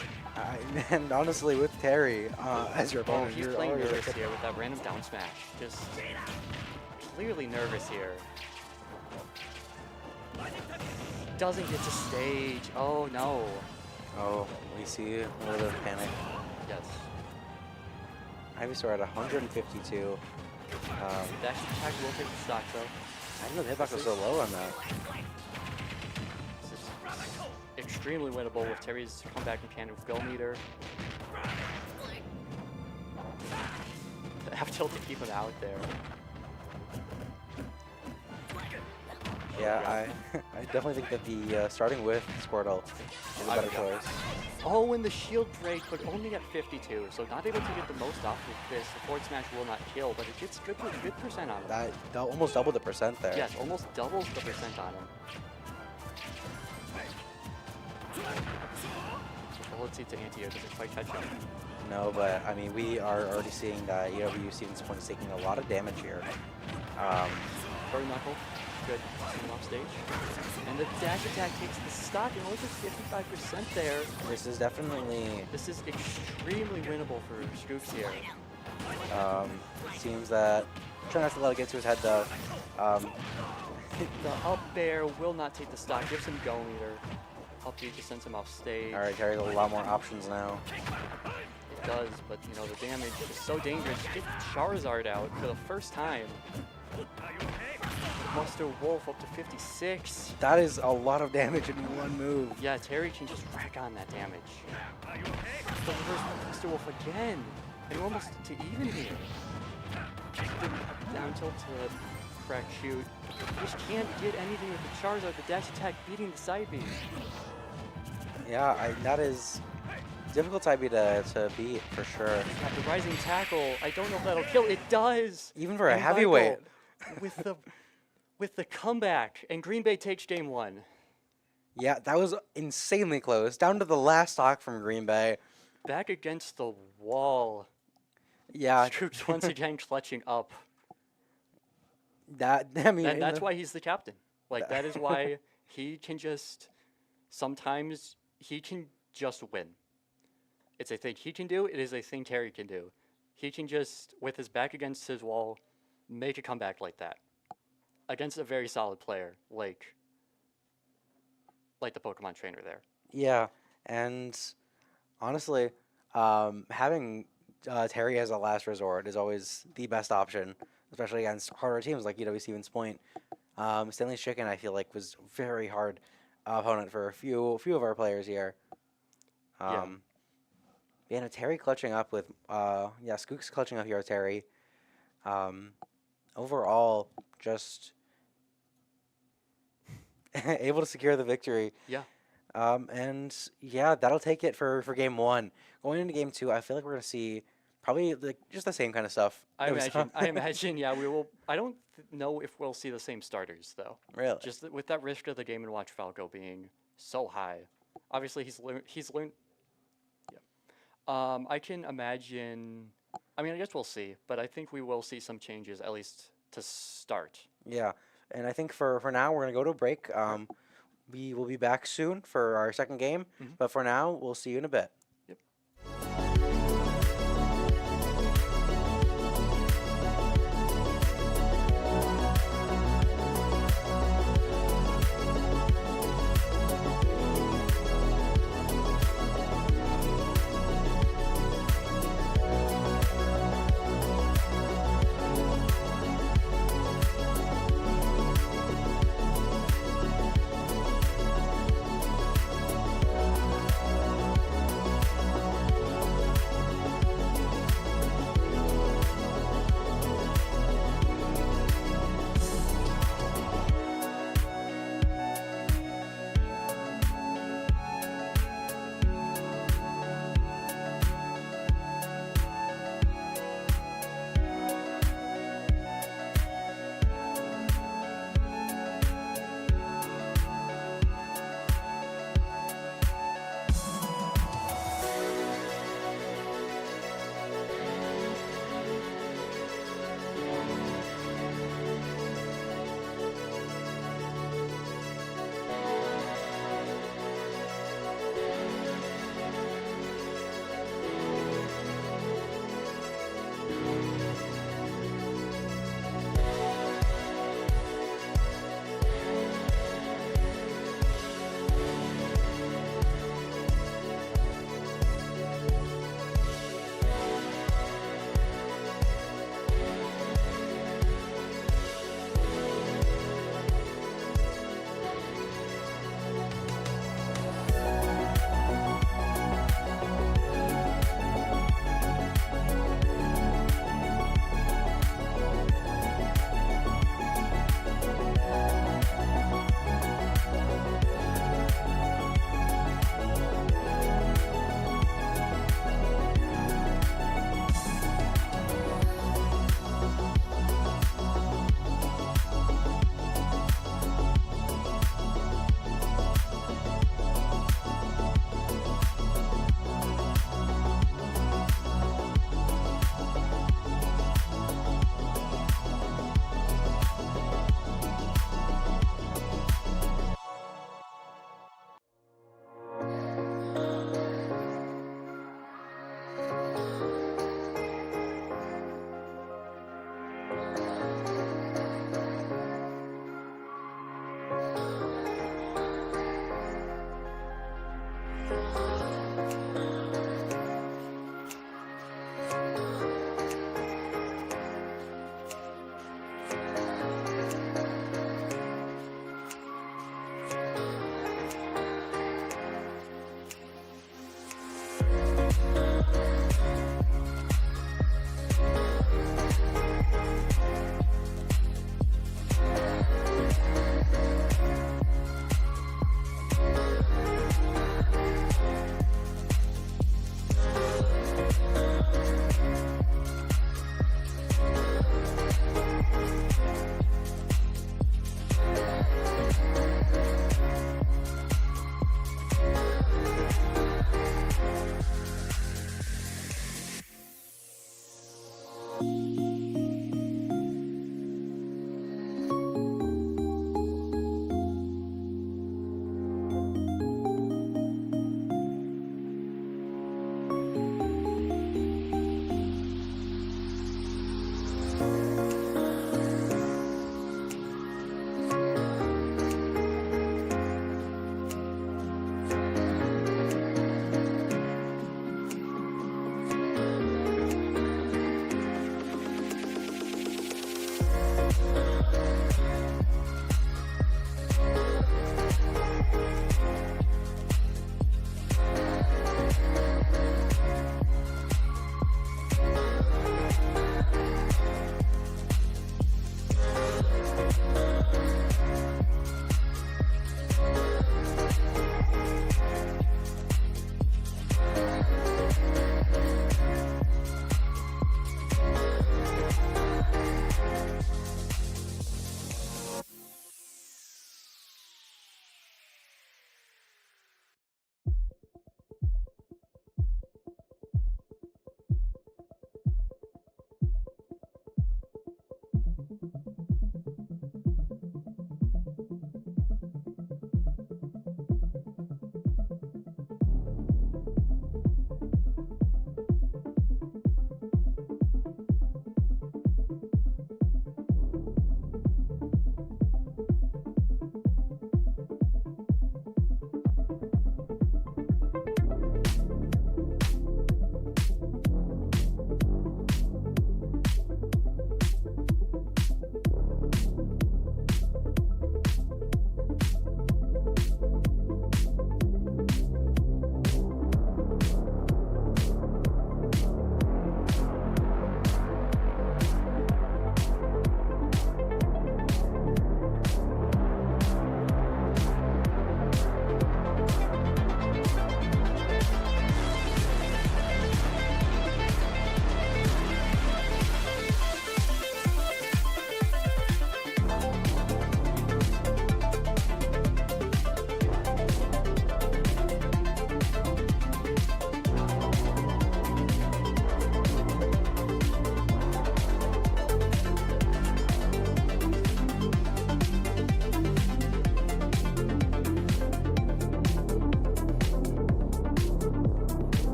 And honestly, with Terry as your Oh, opponent, he's you're playing already nervous here with that random down smash. Just clearly nervous here. doesn't get to stage. Oh no. Oh, we see a little bit of panic. Yes. Ivysaur at 152. Dash attack will take the stock though. I didn't know the hitbox was so low on that. This is extremely winnable with Terry's comeback in tandem with Go Meter. The F tilt to keep him out there. Yeah, I definitely think that the starting with Squirtle is a better choice. Oh, and the shield break, but only at 52, so not able to get the most off of this. The forward smash will not kill, but it gets good percent on him. That almost doubled the percent there. Yes, almost doubles the percent on him. Well, let's see to anti-air. Does it quite catch him? No, but I mean, we are already seeing that EW Stevens Point is taking a lot of damage here. Burn Knuckle. Good. Coming off stage. And the dash attack takes the stock and only gets 55% there. This is definitely... This is extremely winnable for Scoops here. Seems that... Try not to let it get to his head, though. The up bear will not take the stock. Gives him Go Meter. Up B just sends him off stage. Alright, Terry has a lot more options now. It does, but you know, the damage is so dangerous. Get Charizard out for the first time. Muster Wolf up to 56. That is a lot of damage in one move. Yeah, Terry can just rack on that damage. The reverse Muster Wolf again. And we're almost to even here. Down tilt to crack shoot. Just can't get anything with the Charizard. The dash attack beating the side B. Yeah, that is difficult type B to beat for sure. Got the rising tackle. I don't know if that'll kill. It does. Even for a And heavyweight. Michael with the comeback, and Green Bay takes game 1. Yeah, that was insanely close. Down to the last stock from Green Bay. Back against the wall. Yeah. Troops once again clutching up. And That's why he's the captain. Like, that is why he can just... Sometimes he can just win. It's a thing he can do. It is a thing Terry can do. He can just, with his back against his wall, make a comeback like that. Against a very solid player, like the Pokemon trainer there. Yeah, and honestly, having Terry as a last resort is always the best option, especially against harder teams like UW Stevens Point. Stanley's Chicken, I feel like, was very hard opponent for a few of our players here. Yeah, and Terry clutching up with, Skook's clutching up here with Terry. Overall, just able to secure the victory. Yeah. And yeah, that'll take it for game 1. Going into game 2, I feel like we're gonna see probably just the same kind of stuff. I imagine, yeah, we will. I don't know if we'll see the same starters though. Really? Just with that risk of the Game & Watch Falco being so high. Obviously, he's learned. Yeah. I can imagine. I mean, I guess we'll see, but I think we will see some changes at least to start. Yeah, and I think for now we're gonna go to a break. We will be back soon for our second game, but for now we'll see you in a bit.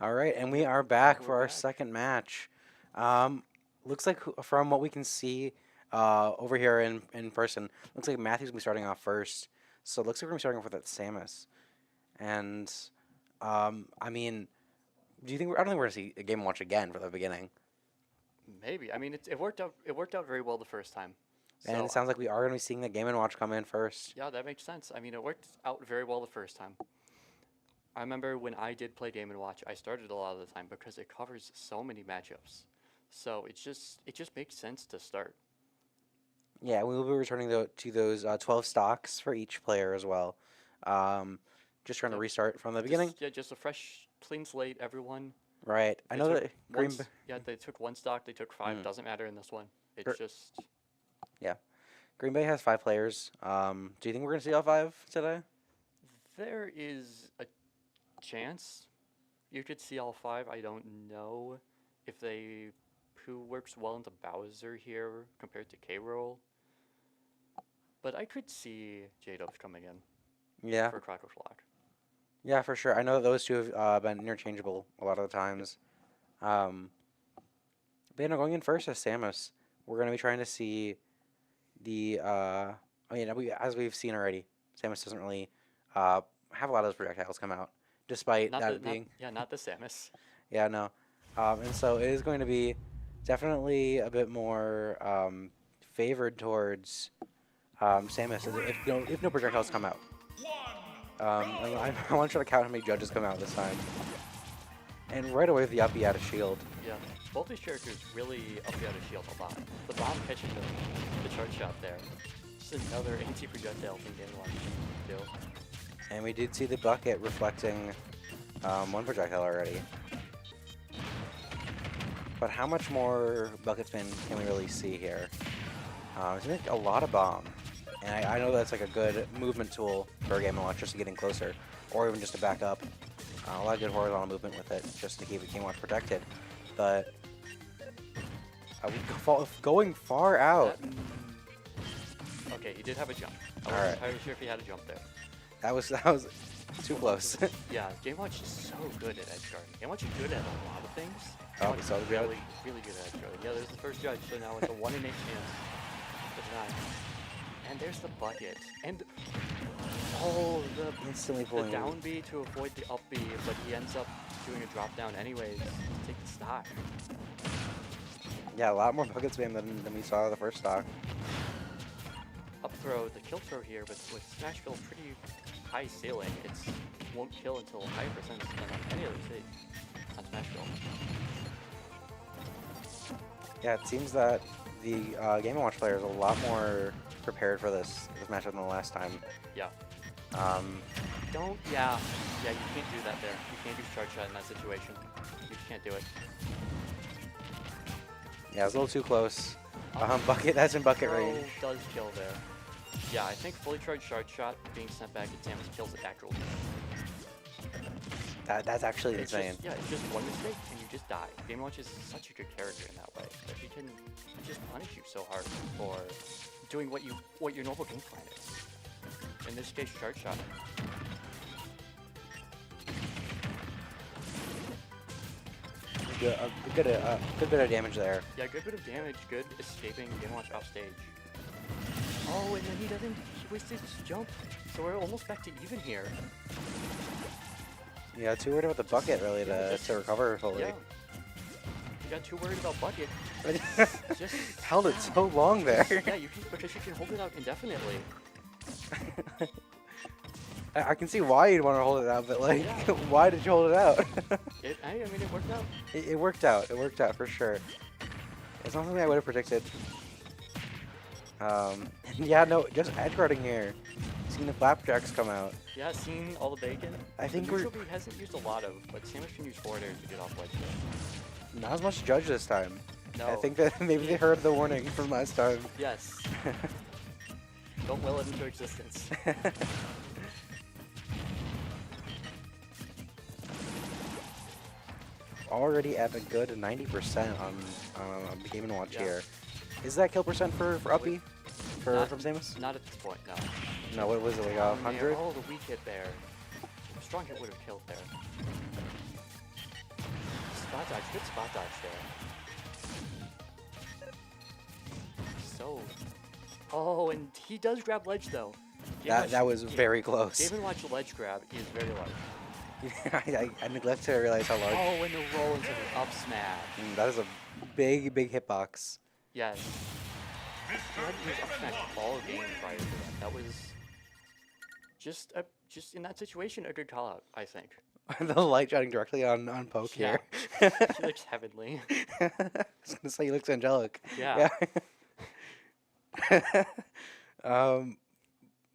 All right, and we are back We're for our back. second match. Looks like from what we can see over here in person, looks like Matthew's gonna be starting off first. So it looks like we're gonna be starting off with that Samus. And I mean, do you think I don't think we're gonna see a Game & Watch again for the beginning. Maybe. I mean, it worked out. It worked out very well the first time. And So it sounds like we are gonna be seeing the Game & Watch come in first. yeah, that makes sense. I mean, it worked out very well the first time. I remember when I did play Game & Watch, I started a lot of the time because it covers so many matchups. So it just makes sense to start. Yeah, we will be returning to those 12 stocks for each player as well. Just trying to Yep. restart from the Just- beginning. yeah, just a fresh, clean slate. Everyone. Right. I They know took that one Green. s- Yeah, they took one stock. They took 5. Mm. Doesn't matter in this one. It's Er, just Green Bay has 5 players. Do you think we're gonna see all 5 today? there is a chance you could see all 5. I don't know if who works well into Bowser here compared to K-Roll. But I could see J-Dubs coming in Yeah. for Crackle Flock. Yeah, for sure. I know that those two have been interchangeable a lot of the times. But you know, going in first as Samus, we're gonna be trying to see the. I mean, as we've seen already, Samus doesn't really have a lot of those projectiles come out, despite Not that the being. not the Samus. Yeah, no. And so it is going to be definitely a bit more favored towards Samus if no projectiles come out. I want to try to count how many judges come out this time. And right away with the uppy out of shield. Yeah, both these characters really up the other shield a lot. The bomb catching the charge shot there. Just another anti-projectile thing Game Watch can do. And we did see the bucket reflecting one projectile already. But how much more bucket spin can we really see here? It's like a lot of bomb. And I know that's like a good movement tool for a Game & Watch just to get in closer. Or even just to back up. A lot of good horizontal movement with it just to keep the Game & Watch protected. But going far out. Okay, he did have a jump. I Alright. wasn't entirely sure if he had a jump there. That was too close. Yeah, Game Watch is so good at edge guarding. Game Watch is good at a lot of things. Oh, Game we Watch saw is the judge. really good at edge guarding. Yeah, there's the first judge, so now it's a 1 in 8 chance to deny. And there's the bucket. And oh, the Instantly the pulling. down B to avoid the up B, but he ends up doing a drop down anyways to take the stock. Yeah, a lot more bucket spam than we saw the first stock. Up throw, the kill throw here, but with Smashville pretty high ceiling, it's won't kill until higher percentage than on any other stage on Smashville. Yeah, it seems that the Game & Watch player is a lot more prepared for this matchup than the last time. Yeah. Um, Yeah, you can't do that there. You can't do charge shot in that situation. You just can't do it. yeah, it's a little too close. Bucket, that's in bucket Throw range. does kill there. Yeah, I think fully charged charge shot being sent back at Samus kills it actually. That's actually It's insane. just, yeah, it's just one mistake and you just die. Game Watch is such a good character in that way that he can just punish you so hard for doing what your normal game plan is. In this case, charge shot. Good bit of damage there. Yeah, good bit of damage, good escaping Game Watch off stage. Oh, and then he wasted his jump. So we're almost back to even here. Yeah, too worried about the bucket really to recover fully. Yeah. You got too worried about bucket. Just Held it so long there. Yeah, because you can hold it out indefinitely. I can see why you'd want to hold it out, but like, Yeah. why did you hold it out? I mean, it worked out. It worked out. It worked out for sure. It's not something I would have predicted. Yeah, no, just edge guarding here. Seeing the flapjacks come out. Yeah, seeing all the bacon. I think the we're neutral B hasn't used a lot of, but Samus can use forward air to get off ledge there. not as much judge this time. No. I think that maybe they heard the warning from last time. Yes. Don't will it into existence. Already at a good 90% on the Game & Watch Yeah. here. Is that kill percent for Uppy? Not- From Samus? Not at this point, no. No, what was it, like Oh, man, 100? oh, the weak hit there. Strong hit would have killed there. spot dodge. Good spot dodge there. So. Oh, and he does grab ledge though. That was very close. Game & Watch ledge grab is very large. I neglect to realize how large. Oh, and the roll into the up smash. That is a big hitbox. Yes. He had to use up smash all game prior to that. That was just in that situation a good call out, I think. The light shining directly on Poke Yeah. here. He looks heavenly. I was gonna say he looks angelic. Yeah.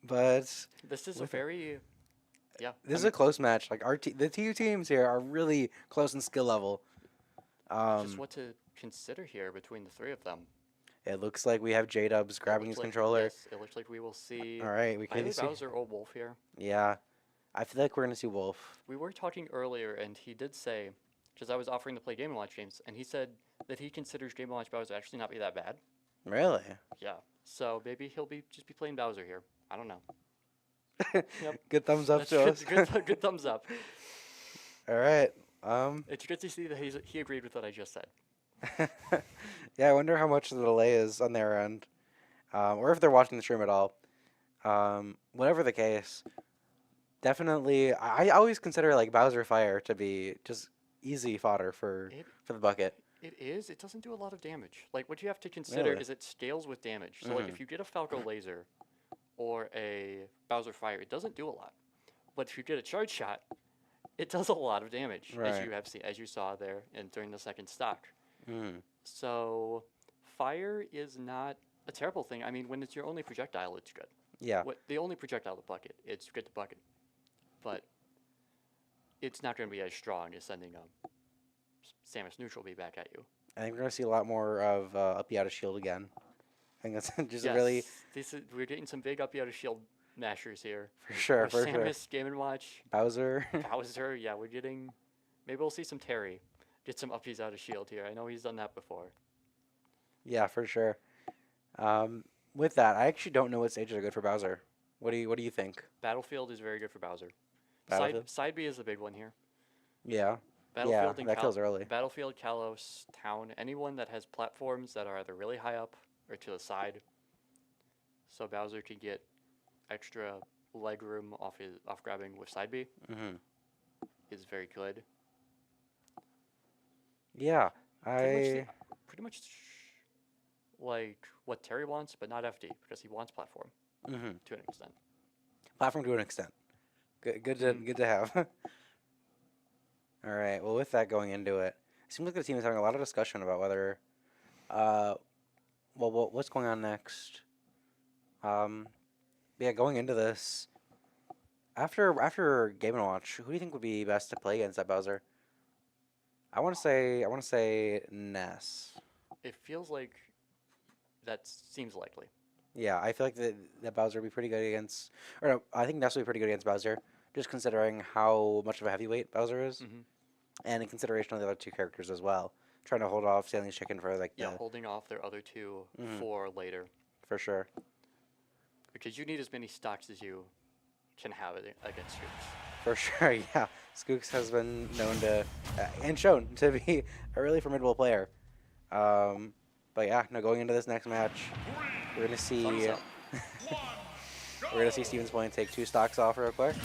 But This is a very this is a close match. Like the two teams here are really close in skill level. just what to consider here between the three of them. It looks like we have J-Dubs grabbing his controller. Yes, it looks like we will see All right, we can either see. Bowser or Wolf here. Yeah, I feel like we're gonna see Wolf. We were talking earlier, and he did say, because I was offering to play Game & Watch games, and he said that he considers Game & Watch Bowser actually not be that bad. Really? Yeah. So maybe he'll just be playing Bowser here. I don't know. Yep. Good thumbs up That's to us. good thumbs up. All right. It's good to see that he agreed with what I just said. Yeah, I wonder how much the delay is on their end, or if they're watching the stream at all. Whatever the case, definitely, I always consider like Bowser Fire to be just easy fodder for the bucket. It is. It doesn't do a lot of damage. Like, what you have to consider Really? is it scales with damage. So, like, if you get a Falco Laser or a Bowser Fire, it doesn't do a lot. But if you get a Charge Shot, it does a lot of damage, Right. as you saw there and during the second stock. Mm. So, Fire is not a terrible thing. I mean, when it's your only projectile, it's good. Yeah. The only projectile to bucket, it's good to bucket. But it's not going to be as strong as sending a Samus neutral B back at you. I think we're gonna see a lot more of up out of shield again. I think that's just really We're getting some big up out of shield mashers here. for sure. With For sure. Samus, Game & Watch, Bowser. Bowser. Yeah, we're getting. Maybe we'll see some Terry get some uppies out of shield here. I know he's done that before. Yeah, for sure. With that, I actually don't know what stages are good for Bowser. What do you think? Battlefield is very good for Bowser. Battlefield? Side B is the big one here. Yeah. Battlefield and that kills early. Battlefield, Kalos, Town, anyone that has platforms that are either really high up or to the side. So Bowser can get extra leg room off grabbing with side B Mm-hmm. is very good. Yeah, Pretty much like what Terry wants, but not FD because he wants platform mm-hmm. to an extent. Platform to an extent. Good to have. All right. Well, with that going into it, it seems like the team is having a lot of discussion about whether, what's going on next. Yeah, going into this, after Game & Watch, who do you think would be best to play against that Bowser? I want to say Ness. It feels like that seems likely. Yeah, I feel like that Bowser would be pretty good against, or no, I think Ness would be pretty good against Bowser, just considering how much of a heavyweight Bowser is, Mm-hmm. and in consideration of the other two characters as well. Trying to hold off Stanley's Chicken for like Holding off their other two Mhm. for later. for sure. Because you need as many stocks as you can have against Scoops. For sure, yeah. Skooks has been known to, and shown to be a really formidable player. But yeah, no, going into this next match, we're gonna see Thumbs up. we're gonna see Stevens Point take 2 stocks off real quick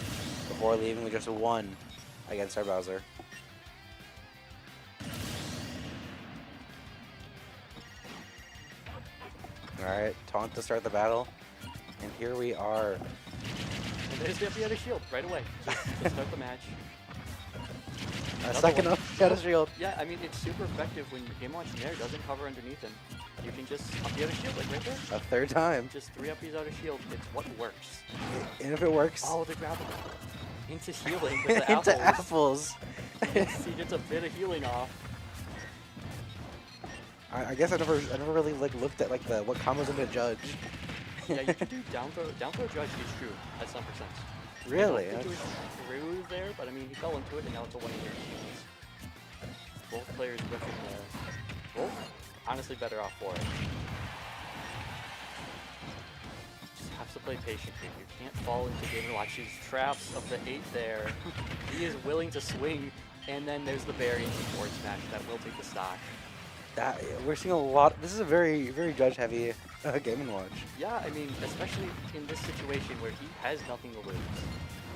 before leaving with just 1 against our Bowser. All right, taunt to start the battle, and here we are. And there's the up shield right away. Just to start the match. A Another second one. up out of shield. Yeah, I mean, it's super effective when Game Watch Nair doesn't cover underneath him. You can just up the other shield, like right there. A third time. Just 3 uppies out of shield. It's what works. And if it works, Oh, the grab into healing with the into apples. apples. He gets a bit of healing off. I guess I never really like looked at like what combos into judge. Yeah, you can do down throw judge is true at some percent. Really? I don't think it was through there, but I mean he fell into it and now it's a 1 year. Both players whiffing there. Both honestly better off for it. Just have to play patiently. You can't fall into Game & Watch's traps of the 8 there. He is willing to swing And then there's the Barry and forward smash that will take the stock. That we're seeing a lot. This is a very very judge-heavy Game and Watch. Yeah, I mean, especially in this situation where he has nothing to lose.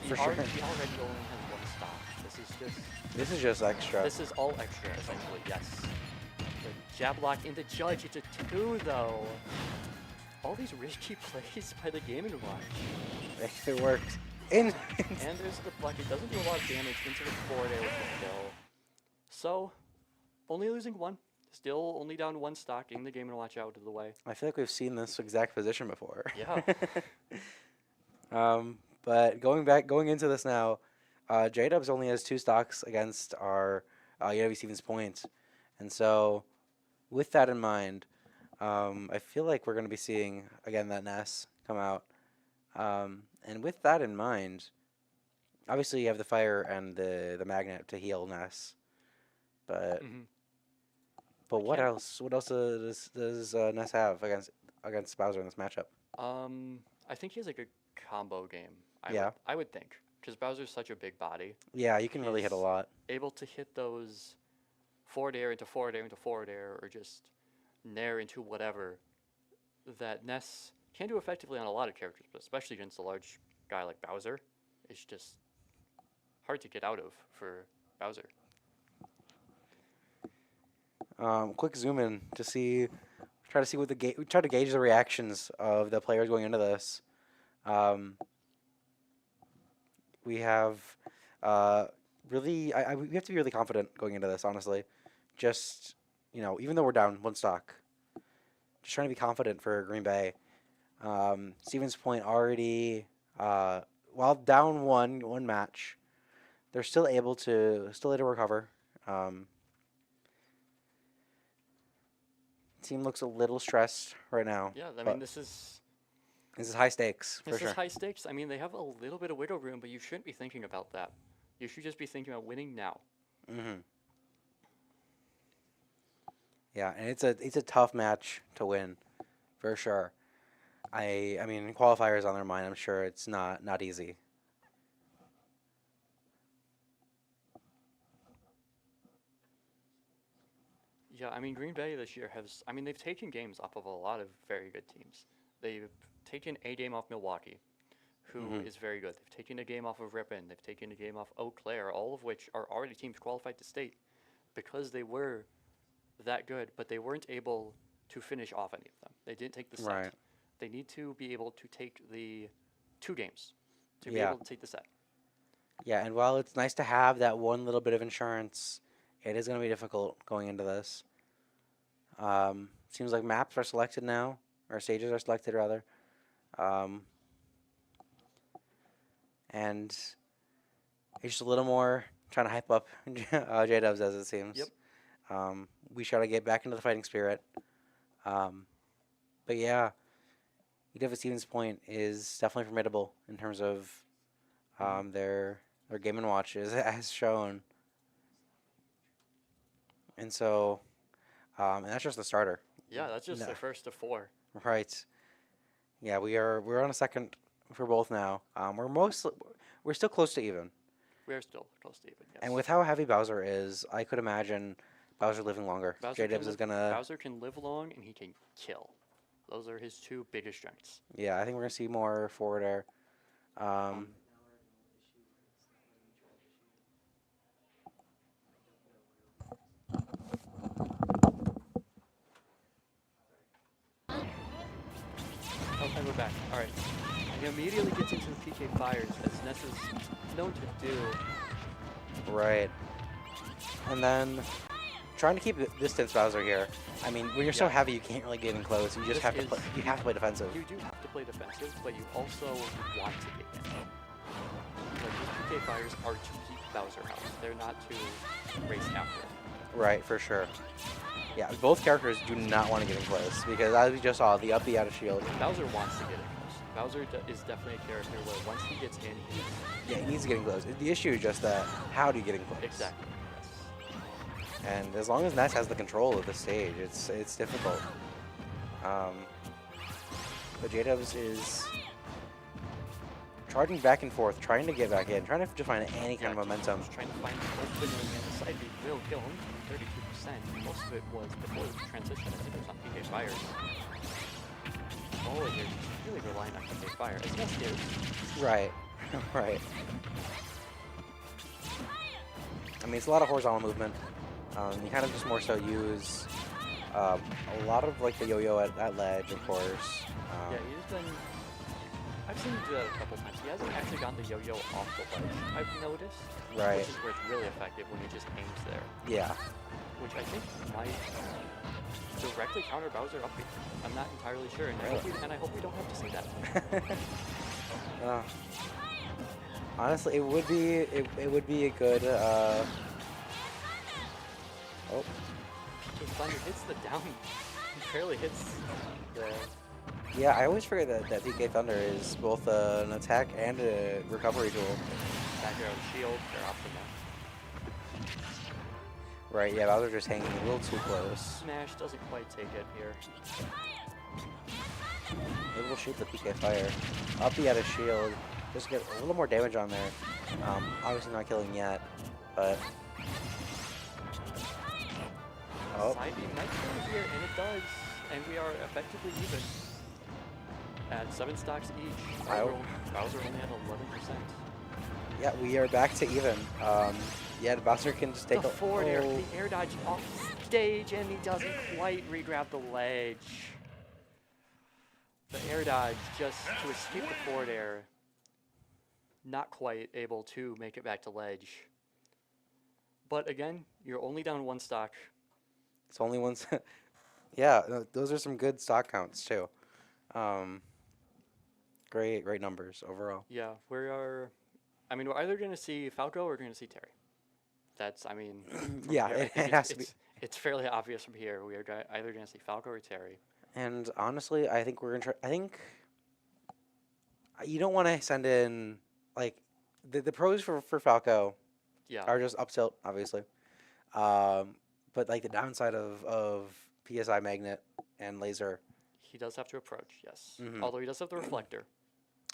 He For sure. He already only has one stock. This is just extra. This is all extra, essentially, yes. The jab lock into Judge, it's a 2 though. All these risky plays by the Game & Watch. It worked. In. And there's the block, it doesn't do a lot of damage into the forward air with the kill. So, only losing 1. Still only down 1 stock, getting the Game & Watch out of the way. I feel like we've seen this exact position before. Yeah. But going into this now, J-Dubs only has 2 stocks against our UW Stevens point. And so, with that in mind, I feel like we're going to be seeing, again, that Ness come out. And with that in mind, obviously you have the Fire and the Magnet to heal Ness. But but what else? What else does Ness have against Bowser in this matchup? I think he has like a combo game. I would think. Because Bowser's such a big body. Yeah, you can really hit a lot. Able to hit those forward air into forward air into forward air, or just nair into whatever that Ness can do effectively on a lot of characters, but especially against a large guy like Bowser. It's just hard to get out of for Bowser. Quick zoom in to see, try to see what try to gauge the reactions of the players going into this. We have we have to be really confident going into this, honestly. Just, even though we're down 1 stock, just trying to be confident for Green Bay. Stevens Point already, while down one match, they're still able to recover. Team looks a little stressed right now. Yeah, I mean, this is high stakes, for This sure. is high stakes. I mean, they have a little bit of wiggle room, but you shouldn't be thinking about that. You should just be thinking about winning now. Yeah, and it's a tough match to win, for sure. I mean, qualifiers on their mind. I'm sure it's not easy. Yeah, I mean, Green Bay this year they've taken games off of a lot of very good teams. They've taken a game off Milwaukee, who is very good. They've taken a game off of Ripon. They've taken a game off Eau Claire, all of which are already teams qualified to state because they were that good, but they weren't able to finish off any of them. They didn't take the set. Right. They need to be able to take the 2 games to be able to take the set. Yeah, and while it's nice to have that one little bit of insurance, it is going to be difficult going into this. Seems like maps are selected now, or stages are selected rather. And it's just a little more trying to hype up J-Dubs as it seems. Yep. We try to get back into the fighting spirit. But yeah, UW Stevens Point is definitely formidable in terms of their Game & Watch as shown. And so, and that's just the starter. Yeah, that's just the first of 4. Right. Yeah, we're on a second for both now. We're still close to even. We're still close to even, yes. And with how heavy Bowser is, I could imagine Bowser living longer. J-Dubs is gonna. Bowser can live long and he can kill. Those are his 2 biggest strengths. Yeah, I think we're gonna see more forward air. Okay, we're back. All right. He immediately gets into the PK fires, as Ness is known to do. Right. And then trying to keep distance Bowser here. I mean, when you're so heavy, you can't really get in close. You just have to play defensive. You do have to play defensive, but you also want to get in. Like, these PK fires are to keep Bowser out. They're not to race after him. Right, for sure. Yeah, both characters do not want to get in close because as we just saw, the up, the out of shield. Bowser wants to get in close. Bowser is definitely a character where once he gets in, he needs to get in close. The issue is just that, how do you get in close? Exactly. Yes. And as long as Ness has the control of the stage, it's difficult. But J-Dubs is charging back and forth, trying to get back in, trying to just find any kind of momentum. Just trying to find the opening, and the side B will kill him. 32%. Most of it was before the transition. I think it was on PK Fire. Oh, you're really relying on PK Fire. As much as Right, right. I mean, it's a lot of horizontal movement. You kind of just more so use a lot of like the yo-yo at ledge, of course. yeah, he's been. I've seen him do that a couple times. He hasn't actually gotten the yo-yo off the ledge, I've noticed. Right. Which is where it's really effective when he just aims there. Yeah. Which I think might directly counter Bowser up B. I'm not entirely sure, and, Really? I hope we don't have to see that. Honestly, it would be a good. Oh, The Thunder hits the down. He barely hits the. yeah. I always forget that PK Thunder is both an attack and a recovery tool. Back air shield, they're optimal. Right. Yeah. Bowser just hanging a little too close. Smash doesn't quite take it here. Maybe we'll shoot the PK Fire. Up the out of shield. Just get a little more damage on there. Obviously not killing yet, but. Oh. Side B might kill here, and it does. And we are effectively even. At 7 stocks each. Wow. Bowser only at 11%. Yeah, we are back to even. Yeah, Bowser can just take The a forward air, oh. the air dodge off stage, and he doesn't quite re-grab the ledge. The air dodge just to escape the forward air. Not quite able to make it back to ledge. But again, you're only down 1 stock. It's only one. Yeah, those are some good stock counts too. Great numbers overall. Yeah, we're either going to see Falco or we're going to see Terry. That's, I mean, from Yeah, here, I it think has to be. It's fairly obvious from here. We are either going to see Falco or Terry. And honestly, I think we're gonna try. I think you don't want to send in like the pros for Falco Yeah. are just up tilt, obviously. But like the downside of PSI magnet and laser. He does have to approach, yes. Mhm. Although he does have the reflector,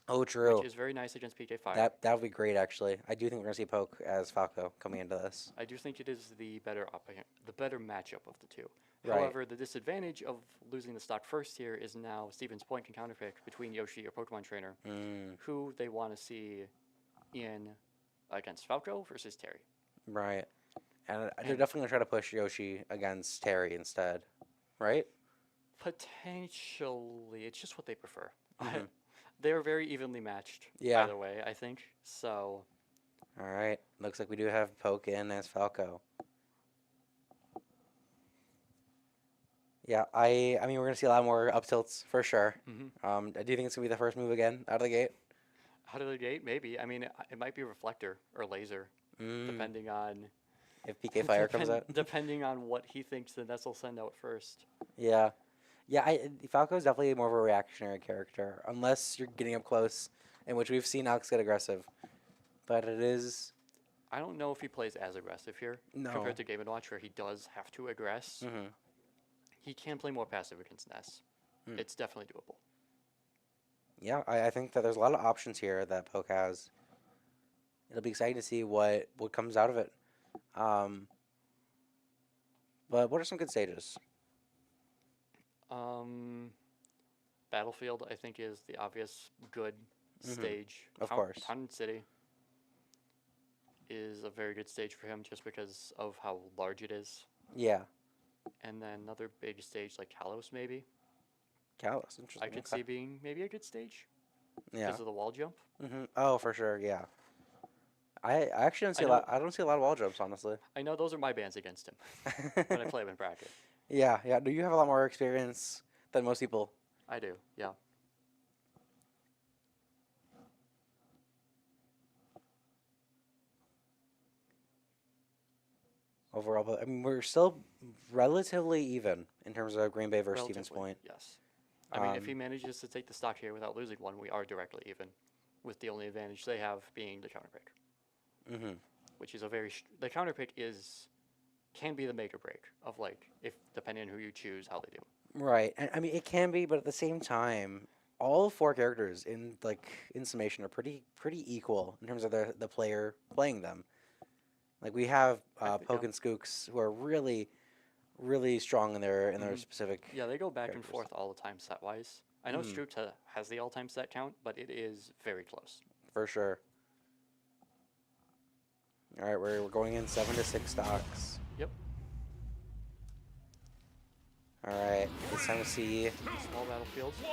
Oh, true. which is very nice against PK Fire. That would be great, actually. I do think we're gonna see Poke as Falco coming into this. I do think it is the better matchup of the two. Right. However, the disadvantage of losing the stock first here is now Steven's point can counterpick between Yoshi or Pokemon Trainer, who they want to see in against Falco versus Terry. Right. And they're definitely gonna try to push Yoshi against Terry instead, right? Potentially, it's just what they prefer. Mhm. They're very evenly matched, Yeah. by the way, I think. So, All right. Looks like we do have Poke in as Falco. Yeah, I mean we're gonna see a lot more up tilts for sure. Mhm. I do think it's gonna be the first move again out of the gate. out of the gate, maybe. I mean, it might be reflector or laser, depending on If PK Fire comes out. depending on what he thinks the Ness will send out first. Yeah. Yeah, Falco is definitely more of a reactionary character, unless you're getting up close, in which we've seen Alex get aggressive. But it is. I don't know if he plays as aggressive here No. compared to Game & Watch, where he does have to aggress. Mhm. He can play more passive against Ness. Mm. It's definitely doable. Yeah, I think that there's a lot of options here that Poke has. It'll be exciting to see what comes out of it. But what are some good stages? Battlefield, I think, is the obvious good stage. Of course. Town City is a very good stage for him just because of how large it is. Yeah, And then another big stage like Kalos, maybe. Kalos, interesting. I could see being maybe a good stage Yeah. because of the wall jump. Oh, for sure. Yeah. I actually don't see I a lot. I don't see a lot of wall jumps, honestly. I know those are my bans against him when I play him in bracket. Yeah. Do you have a lot more experience than most people? I do, yeah. Overall, but I mean, we're still relatively even in terms of Green Bay versus Stevens Relatively, Point. yes. I mean, if he manages to take the stock here without losing one, we are directly even, with the only advantage they have being the counter pick, which is a very the counter pick can be the make or break of like if depending on who you choose, how they do. Right, and I mean it can be, but at the same time, all 4 characters in summation are pretty equal in terms of the player playing them. Like we have Poke and Skooks who are really strong in their specific. Yeah, they go back and characters. forth all the time set wise. I know Stroop has the all-time set count, but it is very close. For sure. All right, we're going in 7 to 6 stocks. Yep. All right, it's time to see. Small battlefields. One,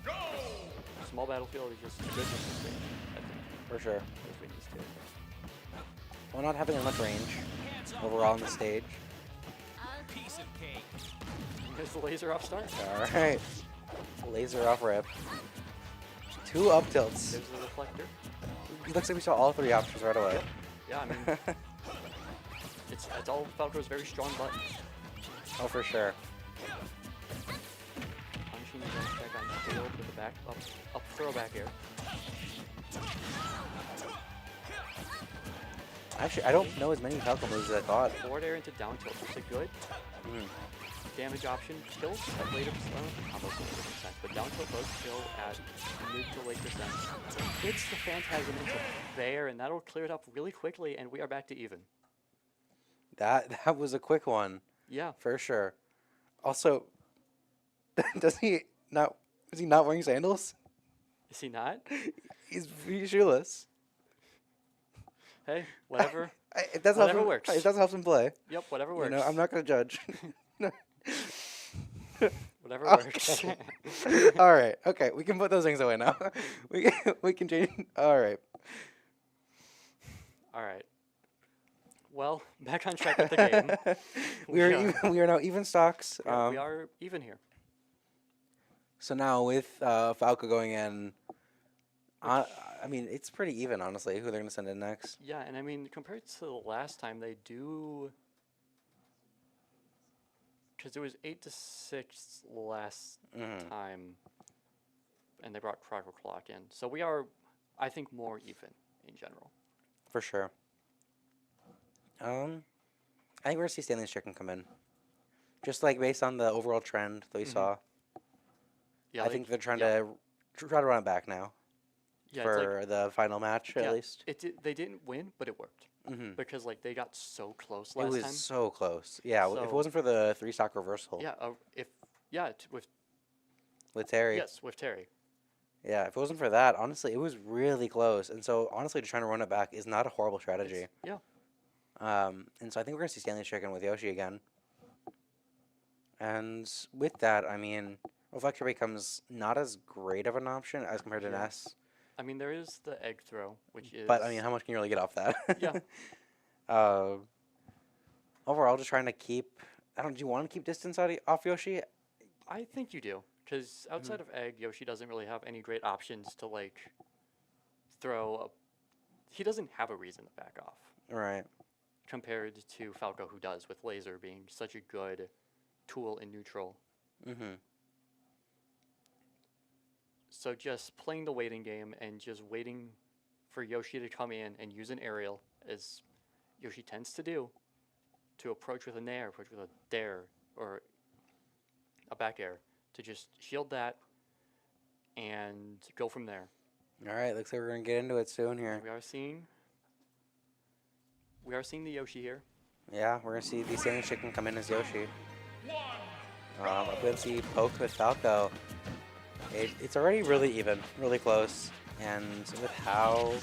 go! Small battlefield is just good with this stage, I think. For sure. Between these two. While not having enough range overall on the stage. Piece of cake. Here's the laser off start. All right, laser off rip. 2 up tilts. There's the reflector. It looks like we saw all 3 options right away. Yep. Yeah, I mean, it's all Falco's very strong buttons. Oh, for sure. Punishing the jump check on shield with the back up throw back air. Actually, I don't know as many Falco moves as I thought. Forward air into down tilt. It's a good damage option. Kills at later combos don't make sense, but down tilt does kill at mid to late percent. Hits the Phantasm into there, and that'll clear it up really quickly, and we are back to even. That was a quick one. Yeah. For sure. Also, is he not wearing sandals? Is he not? He's shoeless. Hey, whatever. It doesn't Whatever help him, works. It doesn't help him play. Yep, whatever works. You know, I'm not gonna judge. Whatever works. All right. Okay, we can put those things away now. We can change. All right. All right. Well, back on track with the game. we are now even stocks. Yeah, we are even here. So now with Falco going in, I mean it's pretty even honestly. Who they're gonna send in next? Yeah, and I mean compared to the last time, they do. Because it was 8 to 6 last time, and they brought Crocker Clock in. So we are, I think, more even in general. For sure. I think we're gonna see Stanley's Chicken come in, just like based on the overall trend that we saw. Yeah, I think they're trying to run it back now yeah, it's for the final match at least. They didn't win, but it worked because like they got so close last It was time. so close. Yeah, if it So- wasn't for the 3-stock reversal Yeah, with Terry. yes, with Terry. Yeah, if it wasn't for that, honestly, it was really close. And so, honestly, just trying to run it back is not a horrible strategy. Yeah. And so I think we're going to see Stanley's Chicken with Yoshi again. And with that, I mean, Reflector becomes not as great of an option as compared to Yeah. Ness. I mean, there is the egg throw, which is. But, I mean, how much can you really get off that? Yeah. Overall, just trying to keep... do you want to keep distance off Yoshi? I think you do, because outside of egg, Yoshi doesn't really have any great options to like throw. He doesn't have a reason to back off. Right. Compared to Falco, who does, with laser being such a good tool in neutral. Mm-hmm. So just playing the waiting game and just waiting for Yoshi to come in and use an aerial, as Yoshi tends to do, to approach with a nair, approach with a dare, or a back air, to just shield that and go from there. All right, looks like we're going to get into it soon here. We are seeing the Yoshi here. Yeah, we're going to see the Stanley Chicken come in as Yoshi. one, Up against the Poke with Falco. It's already really even, really close. And with how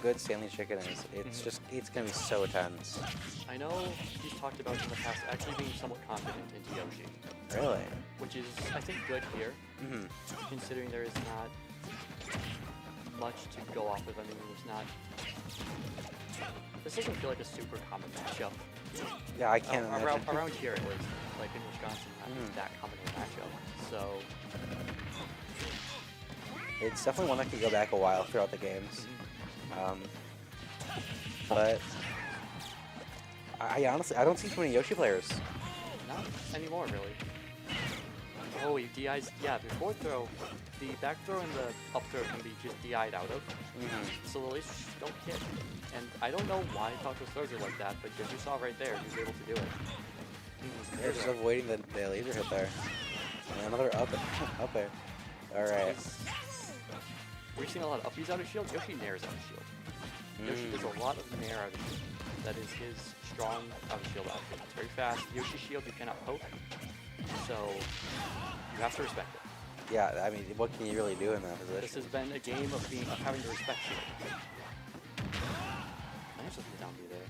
good Stanley Chicken is, it's going to be so tense. I know he's talked about in the past actually being somewhat confident into Yoshi, Really? which is, I think, good here, Mm-hmm. considering there is not much to go off of. I mean, there's not... This doesn't feel like a super common matchup. Yeah, I can't imagine. Around here, at least. Like in Wisconsin, not that common of a matchup. So, It's definitely one that could go back a while throughout the games. But I honestly, I don't see too many Yoshi players. not anymore, really. Oh, he DIs. Yeah, before throw, the back throw and the up throw can be just DI'd out of. So the lasers just don't hit. And I don't know why Falco's throws are like that, but as you saw right there, he was able to do it. They're just avoiding the laser hit there. And another up air. All right. We're seeing a lot of uppies out of shield. Yoshi nairs out of shield. Yoshi does a lot of nair out of shield. That is his strong out of shield option. It's very fast. Yoshi shield you cannot poke, so you have to respect it. Yeah, I mean, what can you really do in that position? This has been a game of having to respect shield. Nice with the down B there.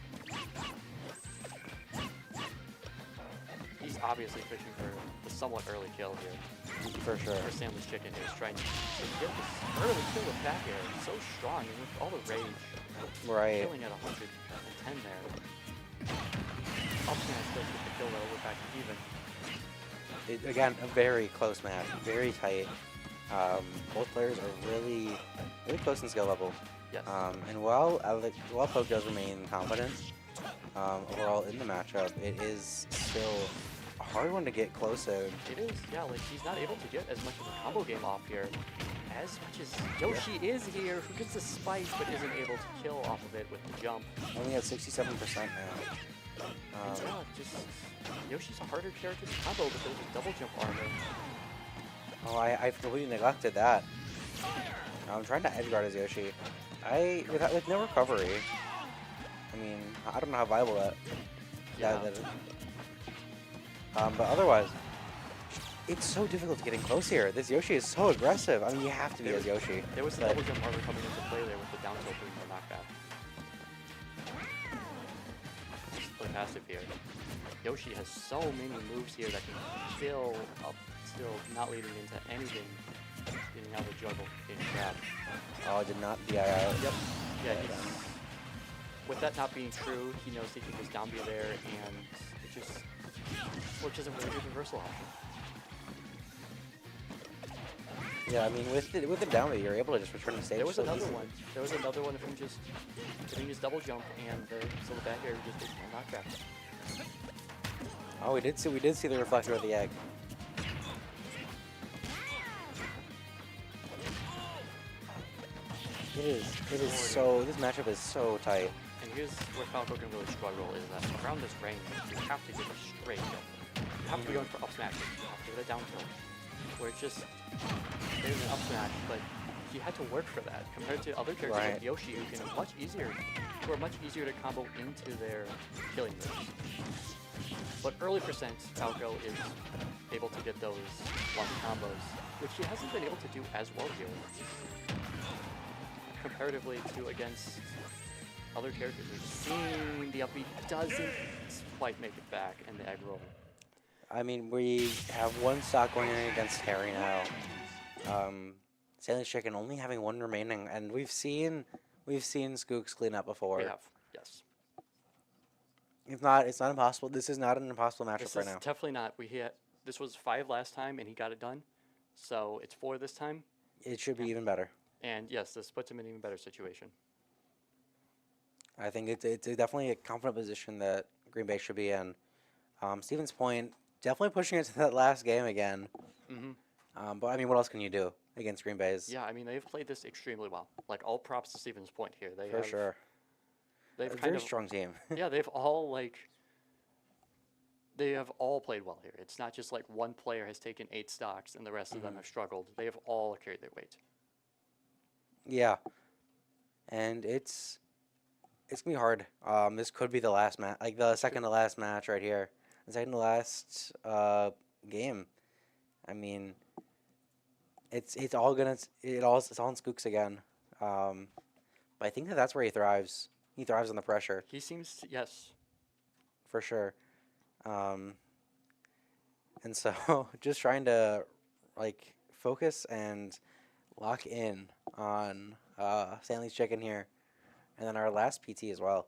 He's obviously fishing for the somewhat early kill here. For sure. Or Sandwich Chicken is trying to get this early kill with back air. It's so strong, and with all the rage, Right. killing at 110 there. Up smash does get the kill though, we're back even. Again, a very close match, very tight. Both players are really close in skill level. Yes. And while Poke does remain confident overall in the matchup, it is still a hard one to get close to. It is, yeah, like he's not able to get as much of a combo game off here as much as Yoshi is here, who gets the spike but isn't able to kill off of it with the jump. Only at 67% now. And yeah, just Yoshi's a harder character to combo, but there's a double jump armor. Oh, I've completely neglected that. I'm trying to edge guard as Yoshi. With no recovery. I mean, I don't know how viable that is. But otherwise, it's so difficult to get in close here. This Yoshi is so aggressive. I mean, you have to be as Yoshi. There was the double jump armor coming into play there with the down tilt doing the knockback. Just play passive here. Yoshi has so many moves here that can still not leading into anything. Getting out of the juggle, getting grabbed. Oh, I did not DII. Yep. Yeah, with that not being true, he knows he can just down B there, and it just works as a really good reversal option. Yeah, I mean, with the down B, you're able to just return the stage. There was so another easily. one. There was another one of him just hitting his double jump, and so the back air just did a knockback. Oh, we did see the reflector of the egg. It is so, this matchup is so tight. And here's where Falco can really struggle is that around this range, you have to give a straight jump. You have to be going for up smash, you have to give it a down tilt. Where it's just, there's an up smash, but you had to work for that compared to other characters like Yoshi who are much easier to combo into their killing moves. But early percent, Falco is able to get those long combos, which he hasn't been able to do as well here. Comparatively to against other characters. We've seen the up B doesn't quite make it back in the egg roll. I mean, we have one stock going in against Harry now. Stanley's Chicken only having one remaining, and we've seen Skooks clean up before. We have, yes. It's not impossible. This is not an impossible matchup right now. Definitely not. This was 5 last time, and he got it done. So it's 4 this time. It should be even better. And yes, this puts him in an even better situation. I think it's definitely a confident position that Green Bay should be in. Stevens Point definitely pushing it to that last game again. But I mean, what else can you do against Green Bay's? Yeah, I mean, they've played this extremely well. Like, all props to Stevens Point here. For sure. They've A kind very of, strong team. yeah, they have all played well here. It's not just like one player has taken 8 stocks and the rest of them have struggled. They have all carried their weight. Yeah. And it's gonna be hard. This could be the last match, like the second to last match right here, the second to last game. I mean, it's all in Skooks again. But I think that's where he thrives. He thrives on the pressure. He seems to, yes. For sure. And so just trying to like focus and lock in on Stanley's Chicken here, and then our last PT as well.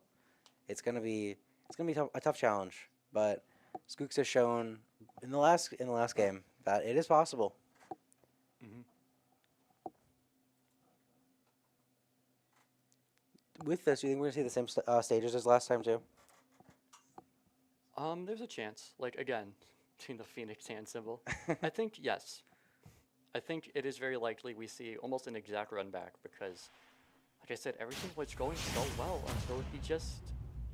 It's gonna be a tough challenge, but Skooks has shown in the last game that it is possible. With this, do you think we're gonna see the same stages as last time too? There's a chance. Like, again, between the Phoenix hand symbol. I think, yes. I think it is very likely we see almost an exact run back because, like I said, everything was going so well until he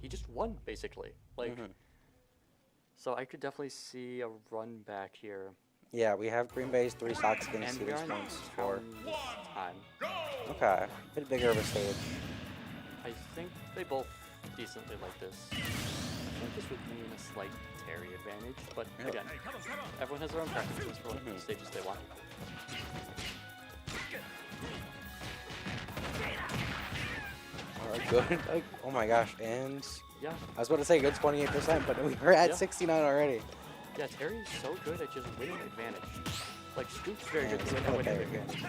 just won, basically. Like, so I could definitely see a run back here. Yeah, we have Green Bay's 3 stocks against And we Stevens aren't points for. counting this time. Okay, a bit bigger of a stage. I think they both decently like this. I think this would mean a slight Terry advantage, but Yeah. again, everyone has their own preferences for what stages they want. Alright, good. Like, oh my gosh, and Yeah, I was about to say good 28%, but we were at Yeah. 69 already. yeah, Terry's so good at just winning advantage. Like, Scoop's very Yeah, good it's at really winning very good. advantage.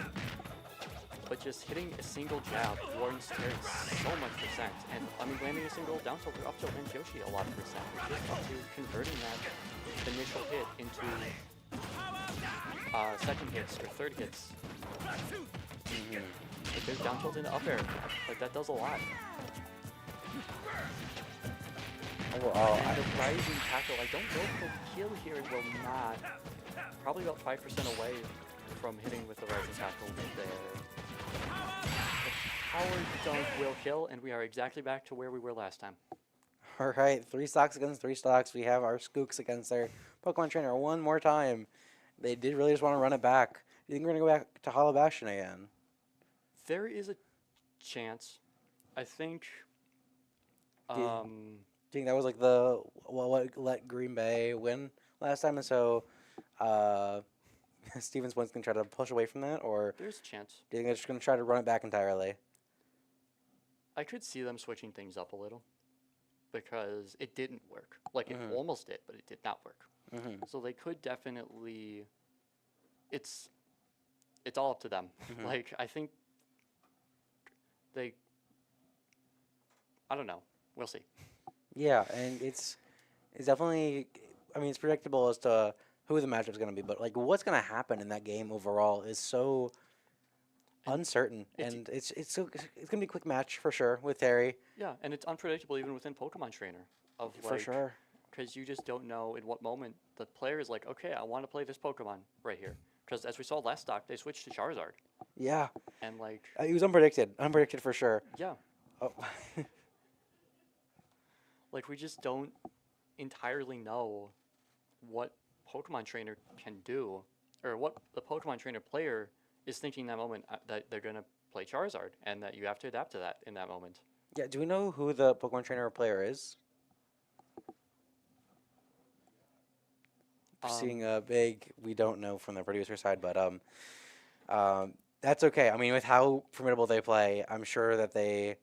But just hitting a single jab warrants Terry so much percent. And, I mean, landing a single down tilt or up tilt wins Yoshi a lot of percent. It's just up to converting that initial hit into second hits or third hits. Like, there's down tilt into up air. Like, that does a lot. Overall, And the rising tackle, I don't know if the kill here will not. Probably about 5% away from hitting with the rising tackle there. The power dunk will kill, and we are exactly back to where we were last time. alright, 3 stocks against 3 stocks. We have our Skooks against their Pokemon trainer one more time. They did really just want to run it back. Do you think we're going to go back to Hollow Bastion again? There is a chance. I think. Do you think that was like the what let Green Bay win last time, and so Stevens Point's gonna try to push away from that, or there's a chance. do you think they're just gonna try to run it back entirely? I could see them switching things up a little because it didn't work. Like, it almost did, but it did not work. So they could definitely. It's all up to them. Like, I think they. I don't know. We'll see. Yeah, and it's definitely. I mean, it's predictable as to who the matchup's gonna be, but like what's gonna happen in that game overall is so uncertain, and it's gonna be a quick match for sure with Terry. Yeah, and it's unpredictable even within Pokemon Trainer. Of For sure. Because you just don't know in what moment the player is like, okay, I want to play this Pokemon right here. Because as we saw last stock, they switched to Charizard. Yeah, And like, it was unpredicted for sure. yeah, Oh. like we just don't entirely know what Pokemon Trainer can do, or what the Pokemon Trainer player is thinking in that moment that they're going to play Charizard, and that you have to adapt to that in that moment. Yeah, do we know who the Pokemon trainer player is? We're seeing a big, we don't know from the producer side, but that's okay. I mean, with how formidable they play, I'm sure that they,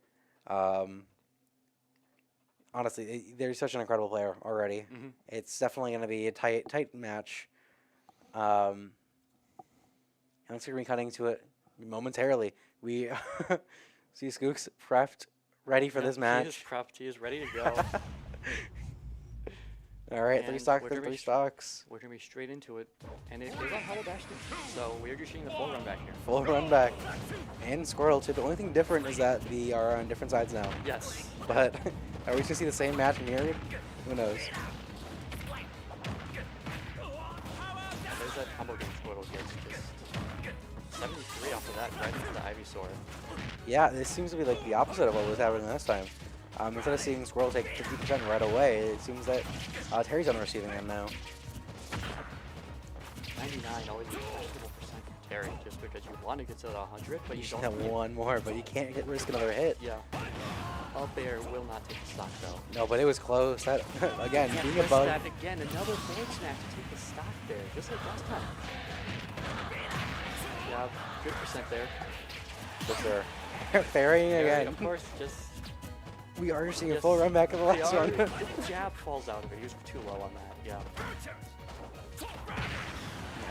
honestly, they're such an incredible player already. It's definitely going to be a tight match. And it's going to be cutting to it momentarily. We see Skooks prepped, ready for this match. He is prepped. He is ready to go. All right, 3 And stocks, we're then gonna 3 be stocks. We're going to be straight into it. And it is on Hollow Bastion. So we're just shooting the full run back here. Full run back. And Squirrel, too. The only thing different is that we are on different sides now. Yes. But are we going to see the same match mirrored? Who knows? There's that combo game Squirtle gets. Just 73 off of that, right into the Ivysaur. Yeah, this seems to be like the opposite of what was happening last time. Instead of seeing Squirrel take 50% right away, it seems that Terry's on the receiving end now. 99 always a questionable percent from Terry, just because you want to get to that 100, but you You don't. just have one more, but you can't risk another hit. Yeah. Up air will not take the stock though. No, but it was close. That again, Yeah, being missed above. that again. Another forward snap to take the stock there, just like last time. Yeah, good percent there. For sure. Ferrying Terry, again. of course, just We are seeing a Yes, full run back of the they last are- one. the jab falls out of it. He was too low on that. Yeah.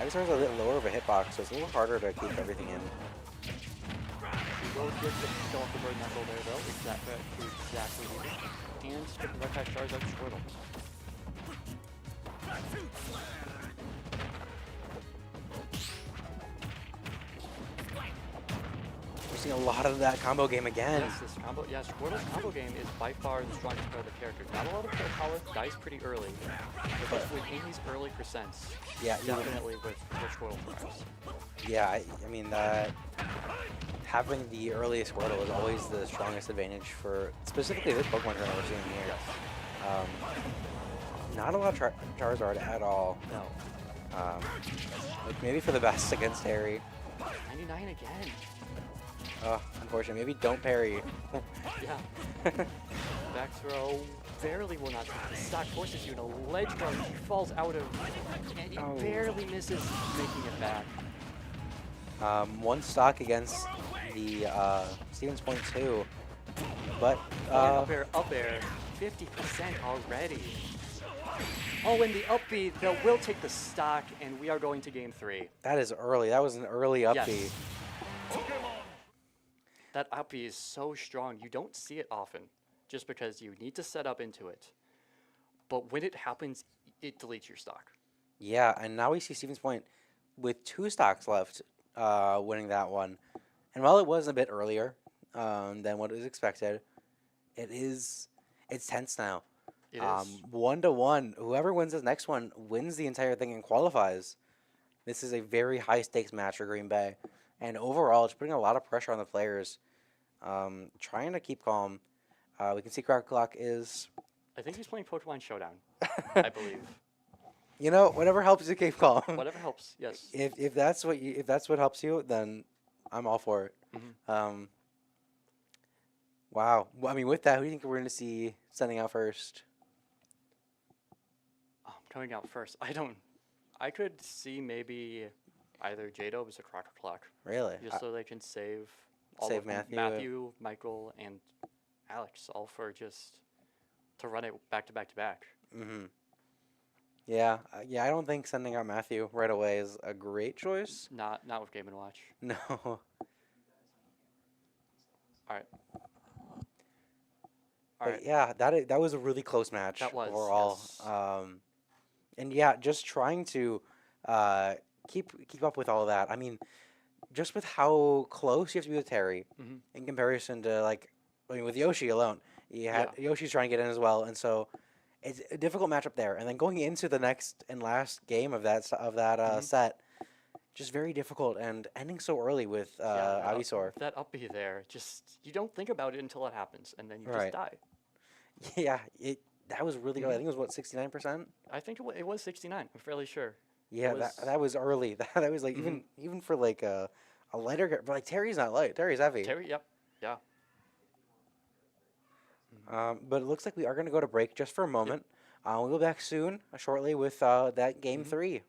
Ivysaur's a bit lower of a hitbox, so it's a little harder to keep everything in. He will get the kill off the bird knuckle there though. Exactly needed. And skipping right past Charizard Squirtle. We're seeing a lot of that combo game again. Yes, this combo. Yeah, Squirtle's combo game is by far the strongest part of the character. Not a lot of kill power, dies pretty early, but within these early percents, Yeah, definitely with Squirtle thrives. yeah. I mean, having the earliest Squirtle is always the strongest advantage for specifically this Pokemon trainer we're seeing here. Not a lot of Charizard at all. No. Like maybe for the best against Harry. 99 again. Oh, unfortunately, maybe don't parry. Yeah. Back throw barely will not take the stock, forces you in a ledge guard. He falls out of, and he Oh. barely misses making it back. One stock against the Stevens Point 2, but Up air, 50% already. Oh, and the up B, that will take the stock, and we are going to game 3. that is early. That was an early up B. Yes. That up B is so strong. You don't see it often, just because you need to set up into it. But when it happens, it deletes your stock. Yeah, and now we see Stevens Point with 2 stocks left, winning that one. And while it was a bit earlier than what was expected, it's tense now. It is. 1-1. Whoever wins this next one wins the entire thing and qualifies. This is a very high stakes match for Green Bay, and overall, it's putting a lot of pressure on the players. Trying to keep calm. We can see Crack Clock is. I think he's playing Pokemon Showdown, I believe. You know, whatever helps you keep calm. Whatever helps, yes. If that's what helps you, then I'm all for it. Mhm. Wow. Well, I mean, with that, who do you think we're going to see sending out first? Coming out first. I could see maybe either J-Dubs or Cracker Clock, Really? just so they can save all Save of them. Matthew. Matthew, Michael, and Alex, all for just to run it back to back to back. Mm-hmm. Yeah. Yeah. I don't think sending out Matthew right away is a great choice. Not with Game & Watch. No. All right. But yeah, that was a really close match That was, overall. yes. And yeah, just trying to keep up with all that. I mean, just with how close you have to be with Terry Mhm. in comparison to with Yoshi alone. Yoshi's trying to get in as well, and so it's a difficult matchup there. And then going into the next and last game of that set, just very difficult, and ending so early with Ivysaur. That up B there, just you don't think about it until it happens, and then you Right. just die. Yeah, that was really early. I think it was what 69%. I think it was 69. I'm fairly sure. Yeah, was- that was early. That was like even for like a lighter, but like Terry's not light. Terry's heavy. Terry, yep, yeah. But it looks like we are going to go to break just for a moment. We'll go back soon, shortly with that game 3.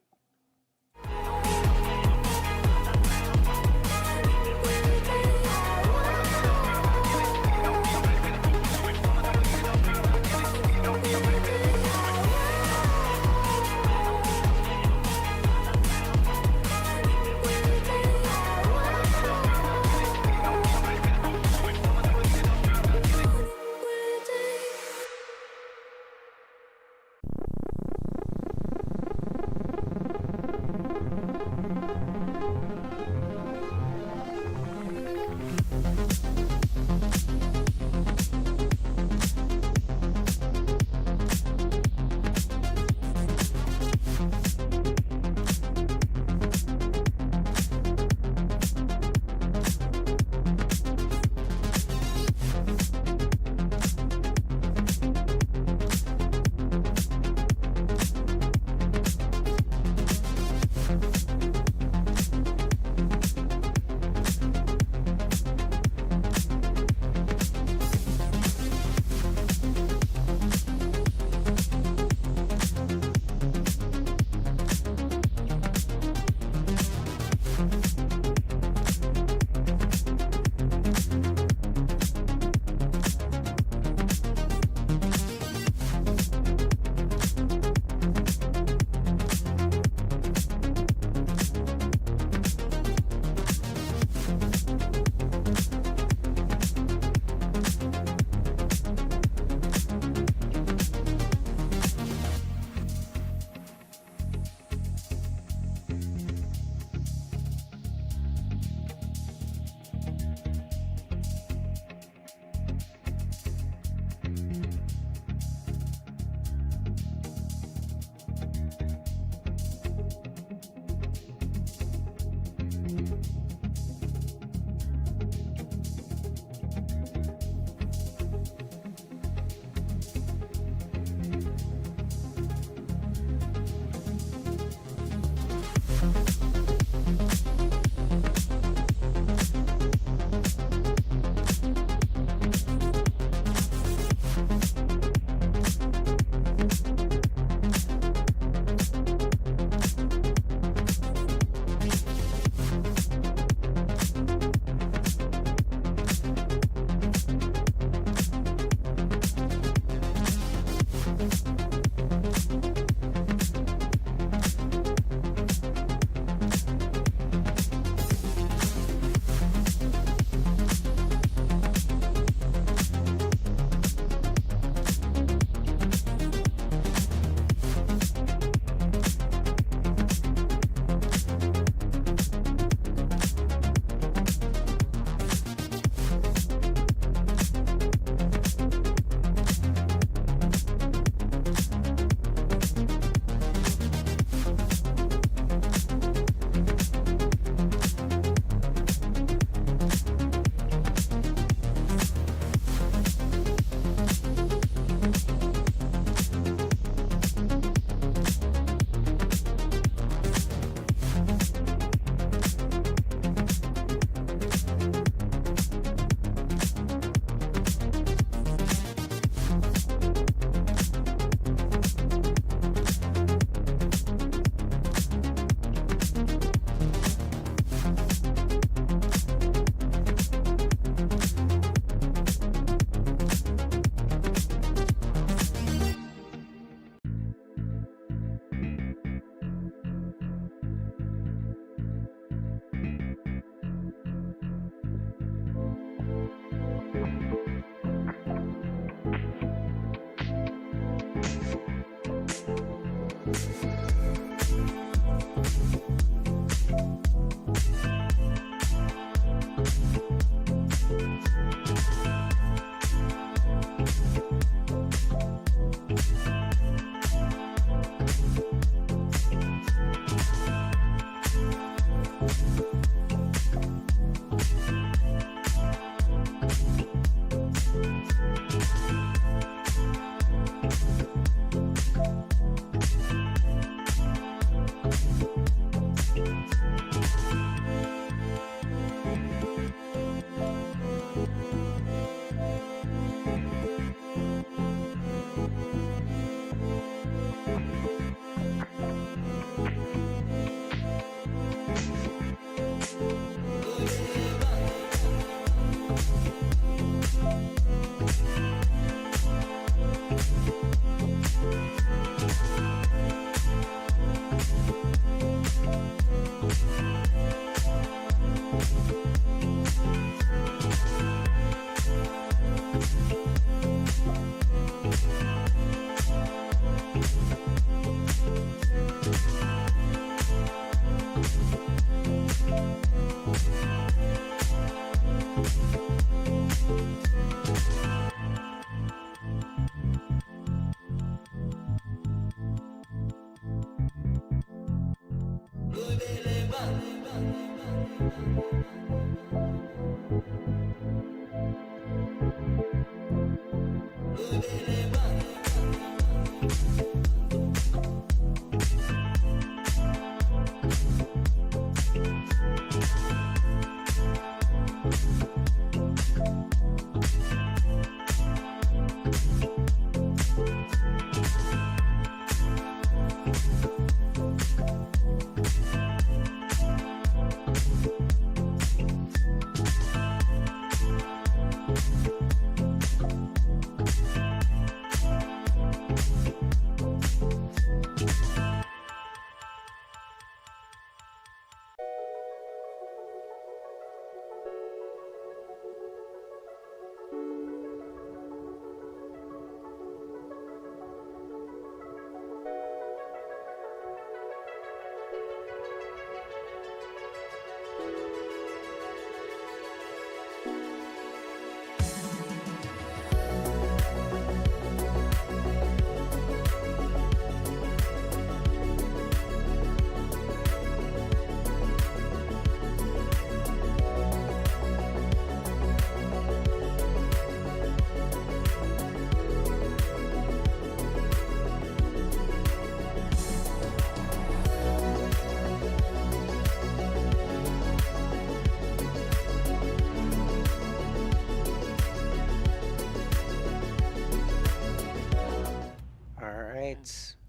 Right.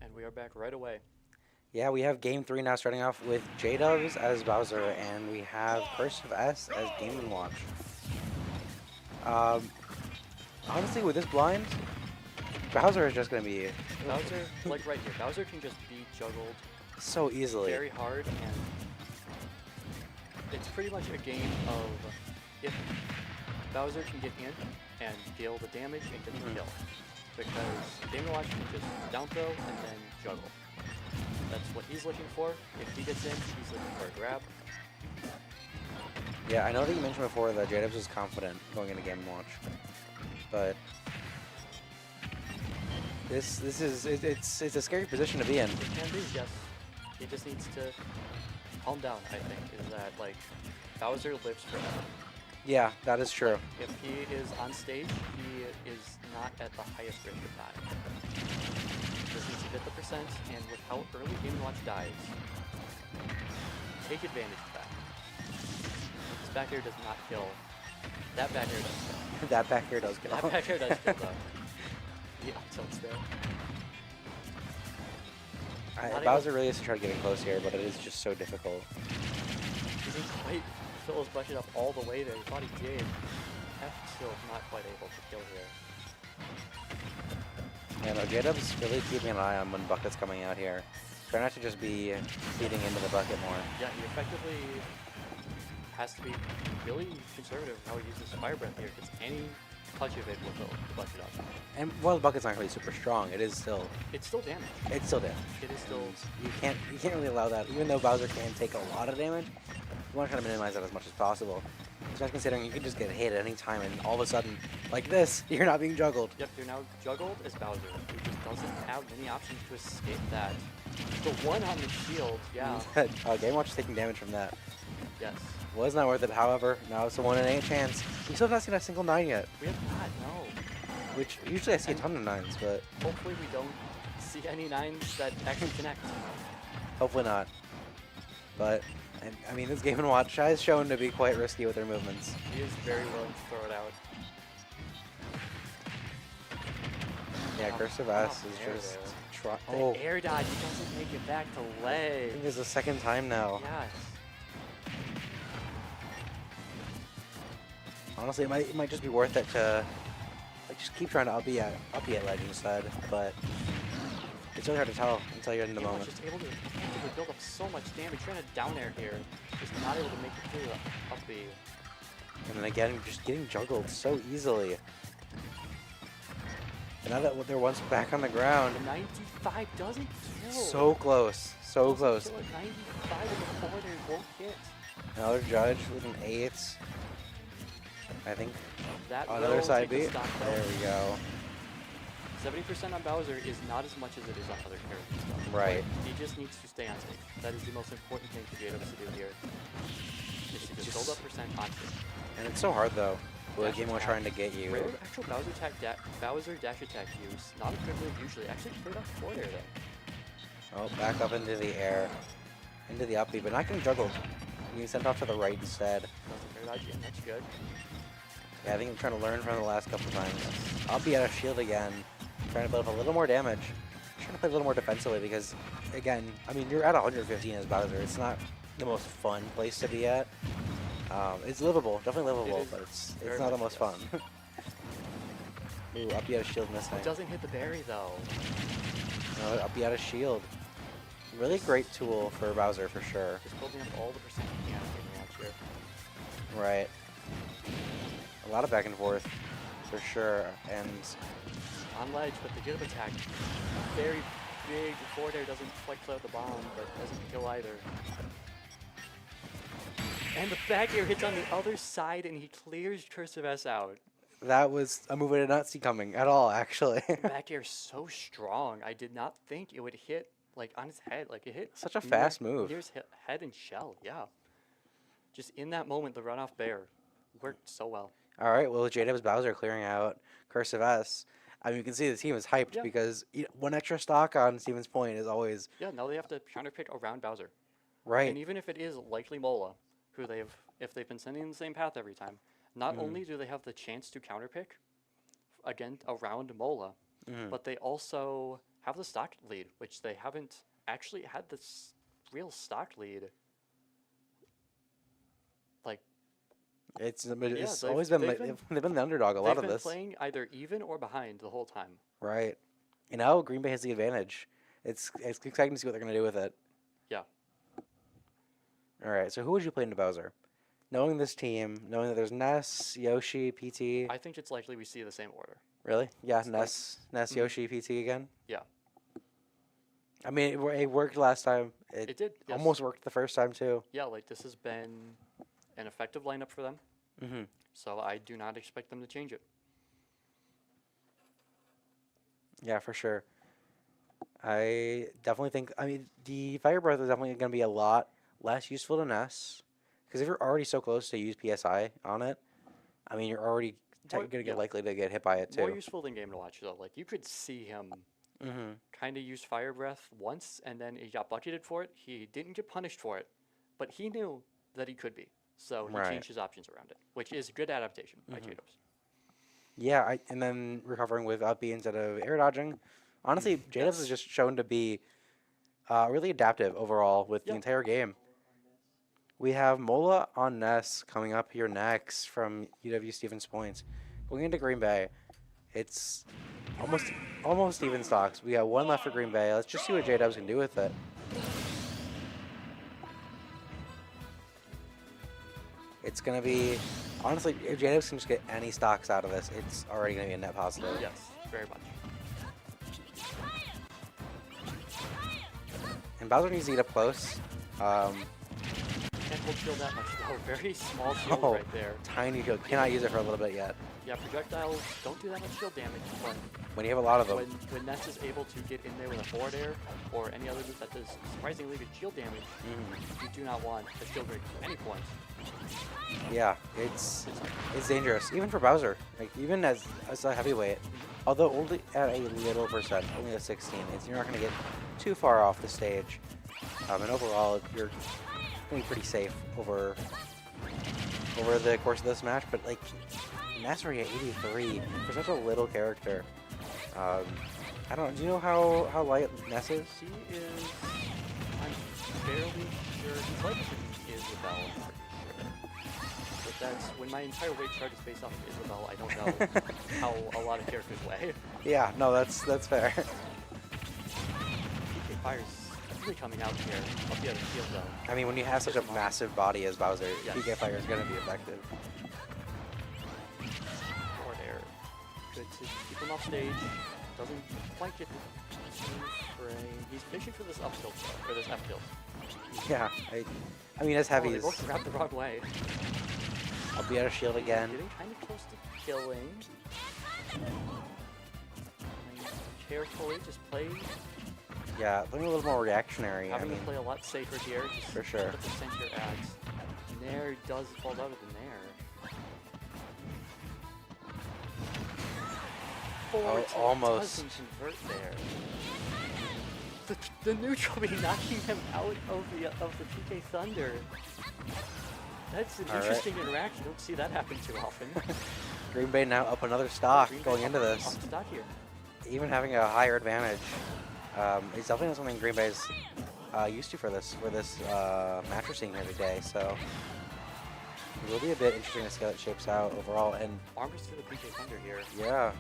And we are back right away. Yeah, we have game 3 now, starting off with J-Dubs as Bowser, and we have Curse of S as Game & Watch. Honestly, with this blind, Bowser is just going to be Bowser, like right here, Bowser can just be juggled so easily. very hard, and it's pretty much a game of if Bowser can get in and deal the damage and get the kill. Because Game & Watch can just down throw and then juggle. That's what he's looking for. If he gets in, he's looking for a grab. Yeah, I know that you mentioned before that J-Dubs was confident going into Game & Watch, but it's a scary position to be in. It can be, yes. He just needs to calm down, I think, is that, like, Bowser lives forever. Yeah, that is true. If he is on stage, he is not at the highest risk of dying. Just needs to get the percent, and with how early Game & Watch dies, take advantage of that. This back air does not kill. That back air does kill. That back here does kill. That back air does kill, though. Yeah, tilts there. Bowser really has to try to get in close here, but it is just so difficult. He didn't quite fill his budget up all the way there. He thought he did. F still not quite able to kill here. Yeah, no, J-Dub's really keeping an eye on when bucket's coming out here. Try not to just be feeding into the bucket more. Yeah, he effectively has to be really conservative in how he uses Fire Breath here, because any touch of it will fill the bucket up. And while the bucket's not really super strong, it is still It's still damage. it's still damage. It is still... And you can't really allow that. Even though Bowser can take a lot of damage, you want to try to minimize that as much as possible. Especially considering you can just get hit at any time, and all of a sudden, like this, you're not being juggled. Yep, you're now juggled as Bowser, who just doesn't have many options to escape that. The one on the shield, yeah. Game Watch is taking damage from that. Yes. Was not worth it, however. Now it's a 1 in 8 chance. We still have not seen a single 9 yet. We have not, no. Which, usually I see a ton of 9s, but Hopefully we don't see any 9s that actually connect. hopefully not. But, I mean, this Game & Watch has shown to be quite risky with their movements. He is very willing to throw it out. Yeah, Curse of S is air just... there. Oh, The air dodge, he doesn't make it back to I leg. think this is the second time now. Yes. Honestly, it might just be worth it to like just keep trying to up at ledge instead, but it's really hard to tell until you're in the Game Watch moment. just able to effectively build up so much damage. Trying to down air here, just not able to make it through the up B. And then again, just getting juggled so easily. And now that they're once back on the ground, The 95 doesn't kill. so close, so close. Kill at 95 in the corner won't hit. Another judge with an 8. I think That on will the other side take the B. stock There though. we go. 70% on Bowser is not as much as it is on other characters though. Right. He just needs to stay on stage. That is the most important thing for JWs to do here. Is to just build up percent on stage. And it's so hard though. With a Dash game we're attack. trying to get you. Rare actual Bowser dash attack use. Not a privilege usually. Actually played up forward air though. Oh, back up into the air. Into the up B, but not getting juggled. Being sent off to the right instead. That's a fair dodge in. That's good. Yeah, I think I'm trying to learn from the last couple times. I'll be out of shield again. Trying to build up a little more damage. Trying to play a little more defensively because, again, I mean, you're at 115 as Bowser. It's not the most fun place to be at. It's livable, definitely livable, but it's not the most fun. Ooh, up B out of shield missing. It doesn't hit the berry though. No, up B out of shield. Really great tool for Bowser for sure. Just building up all the percent you can in the match here. Right. A lot of back and forth for sure, and On ledge, but the jib attack, very big forward air doesn't quite clear out the bomb, but doesn't kill either. And the back air hits on the other side, and he clears Cursive S out. that was a move I did not see coming at all, actually. Back air so strong. I did not think it would hit like on his head. Like it hit Such a fast move. Near his head and shell. Yeah. Just in that moment, the runoff bear worked so well. All right, well, JW's Bowser clearing out Cursive S. I mean, you can see the team is hyped Yeah. because one extra stock on Stevens Point is always Yeah. Now they have to counterpick around Bowser. right. And even if it is likely Mola, who if they've been sending the same path every time, not only do they have the chance to counterpick again around Mola, but they also have the stock lead, which they haven't actually had this real stock lead. Like It's they've- always been they've they've been the underdog a lot they've of been this, playing either even or behind the whole time. right? And now Green Bay has the advantage. It's exciting to see what they're gonna do with it. Yeah. All right, so who would you play into Bowser? Knowing this team, knowing that there's Ness, Yoshi, PT. I think it's likely we see the same order. Really? Yeah, It's Ness, Yoshi, PT again. Yeah. I mean, it worked last time. It did. Yes. Almost worked the first time too. Yeah, like this has been an effective lineup for them. Mm-hmm. So I do not expect them to change it. Yeah, for sure. I definitely think. I mean, the Fire Breath is definitely going to be a lot less useful to Ness because if you're already so close to use PSI on it, I mean, you're already More- going to get yeah. likely to get hit by it too. More useful than game to watch though. Like you could see him Mm-hmm. kind of use Fire Breath once, and then he got bucketed for it. He didn't get punished for it, but he knew that he could be. So he Right. changed his options around it, which is a good adaptation by JWs. Yeah, and then recovering with up B instead of air dodging. Honestly, JDubs has just shown to be really adaptive overall with the Yep. entire game. We have Mola on Ness coming up here next from UW Stevens Point. Going into Green Bay, it's almost even stocks. We got one left for Green Bay. Let's just see what JDubs can do with it. It's going to be, honestly, if JDubs can just get any stocks out of this, it's already going to be a net positive. Yes, very much. And Bowser needs to get up close. Can't hold shield that much though. Very small shield Oh. right there. Tiny shield. Cannot use it for a little bit yet. Yeah, projectiles don't do that much shield damage, but When you have a lot of them. when Ness is able to get in there with a forward air or any other move that does surprisingly good shield damage, you do not want a shield break at any point. Yeah, it's dangerous. Even for Bowser. Like, even as a heavyweight. Although only at a little percent, only a 16. You're not going to get too far off the stage. And overall, you're going to be pretty safe over the course of this match. But, like, Nasri at 83 for such a little character. I don't know. Do you know how light Ness is? He is, I'm fairly sure, he's like Isabelle, I'm pretty sure. But that's, when my entire weight chart is based off of Isabelle, I don't know how a lot of characters weigh. Yeah, no, that's fair. PK Fire's really coming out here, up the other field though. I mean, when you have such a massive body as Bowser, Yes. PK Fire is going to be effective. Forward air. Good to keep him off stage. Doesn't quite get the smooth spray. He's fishing for this up tilt though, or this F tilt. Yeah, I mean, as heavy They as both grabbed the wrong way. I'll be out of shield again. Getting kind of close to killing. And carefully, just play Yeah, looking a little more reactionary. I Having mean, to play a lot safer here. Just for sure. Put the center at Nair does fall out of the Nair. Forward tilt almost. doesn't convert there. The neutral be knocking him out of the PK Thunder. That's an interesting interaction. Don't see that happen too often. Green Bay now up another stock Green Bay going into up this. stock here. Even having a higher advantage. It's definitely not something Green Bay's used to for this match we're seeing here today. So it will be a bit interesting to see how it shapes out overall. And Arms to the PK Thunder here. yeah,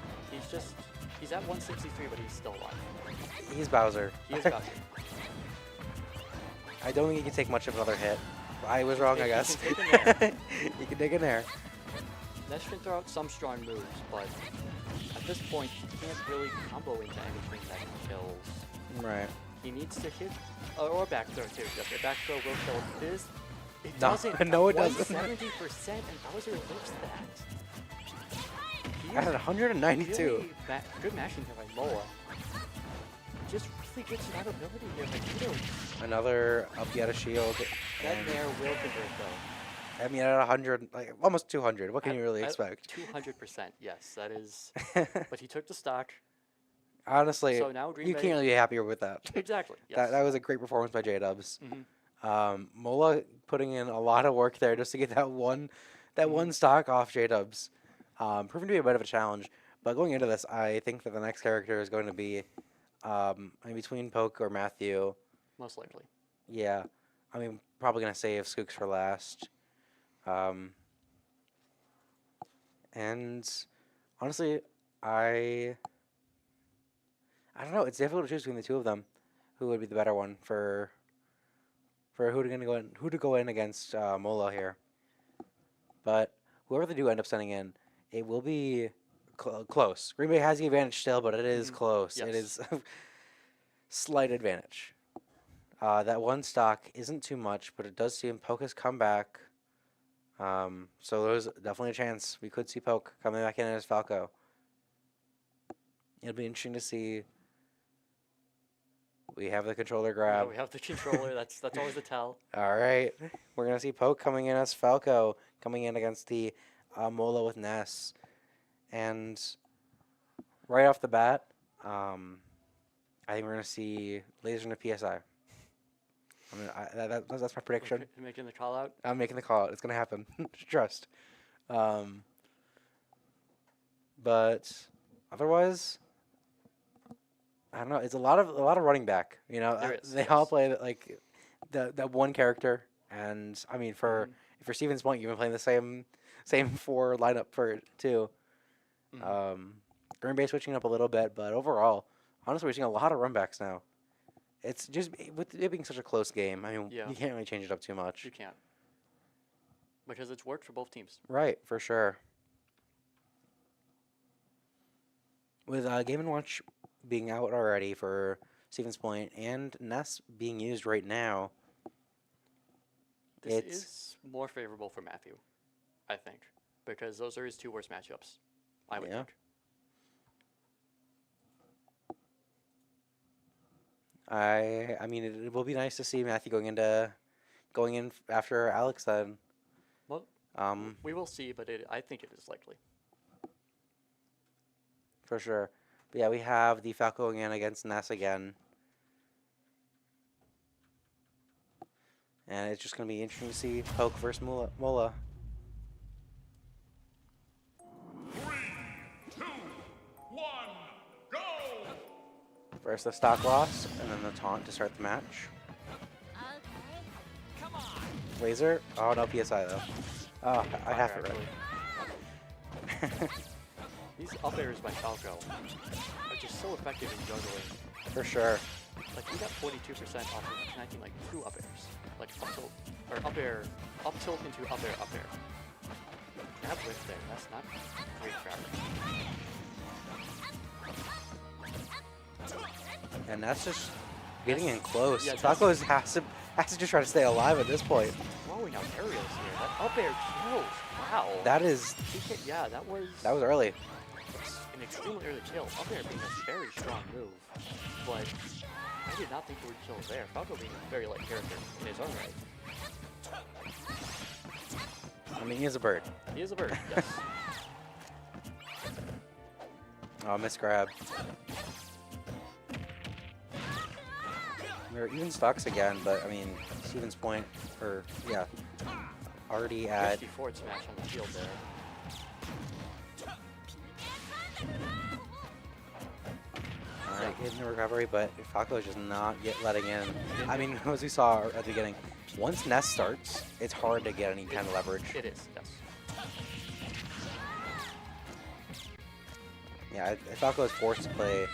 He's at 163, but he's still alive. he's Bowser. He is Bowser. I don't think he can take much of another hit. I was wrong, I guess. He can take an air. He can take an air. Nesh can throw out some strong moves, but at this point, he can't really combo into anything that kills. Right. He needs to hit, or back throw too. A back throw will kill this. It No, doesn't. no, it doesn't. 70%, and Bowser lives that. He At is 192. really good mashing here by Moa. Just really good survivability here by Tito. Another up yet a shield. That and Nair will convert though. I mean, at 100, like almost 200. What can you really At expect? 200%, yes, that is. But he took the stock. Honestly, So now Green you Bay- can't really be happier with that. Exactly. Yes. That was a great performance by J-Dubs. Mhm. Mola putting in a lot of work there just to get that one Mm-hmm. stock off J-Dubs. Proving to be a bit of a challenge. But going into this, I think that the next character is going to be in between Poke or Matthew. Most likely. Yeah. I mean, probably going to save Skooks for last. And honestly, I don't know. It's difficult to choose between the two of them. Who would be the better one for who to go in against Mola here? But whoever they do end up sending in, it will be close. Green Bay has the advantage still, but it is close. It Yes. is slight advantage. That one stock isn't too much, but it does seem Poke has come back. So there's definitely a chance we could see Poke coming back in as Falco. It'll be interesting to see. We have the controller Yeah, grab. we have the controller. That's always the tell. All right. We're going to see Poke coming in as Falco, coming in against the Mola with Ness. And right off the bat, I think we're going to see Laser in a PSI. That's my prediction. Making the call out. I'm making the call. It's going to happen. Trust. But otherwise, I don't know. It's a lot of running back. You know, There is, they all yes. play like that one character. And I mean, for Stevens Point, you've been playing the same four lineup for two. Green Bay switching up a little bit, but overall, honestly, we're seeing a lot of runbacks now. It's just with it being such a close game. I mean, Yeah. you can't really change it up too much. You can't. Because it's worked for both teams. Right, for sure. With Game & Watch being out already for Stevens Point and Ness being used right now, This it's is more favorable for Matthew, I think. Because those are his two worst matchups, I would Yeah. think. I mean it will be nice to see Matthew going in after Alex then. Well, we will see, but I think it is likely. For sure. But yeah, we have the Falco going in against Ness again. And it's just going to be interesting to see Poke versus Mola. 3, 2, 1, go! First the stock loss, and then the taunt to start the match. Come on. Laser? Oh, no PSI though. Oh, I have it Fire, right. actually. These up airs by Falco are just so effective in juggling. For sure. Like, he got 42% off of connecting like 2 up airs. Like up tilt, or up air, up tilt into up air, up air. Grab whiff there, that's not great grab. And that's just getting in close. Yeah, Falco has to just try to stay alive at this point. Throwing out aerials here, that up air kills, wow. That is Yeah, that was early. an extremely early kill. Up air being a very strong move, but I did not think he would kill there. Falco being a very light character in his own right. I mean, he is a bird. He is a bird, yes. Oh, misgrab. We're even stocks again, but I mean, Stevens Point, or yeah, already at. 54 smash on the field there. Alright, getting the recovery, but Falco is just not yet letting in. I mean, as we saw at the beginning, once Nest starts, it's hard to get any kind of leverage. It is, yes. Yeah, Falco is forced to play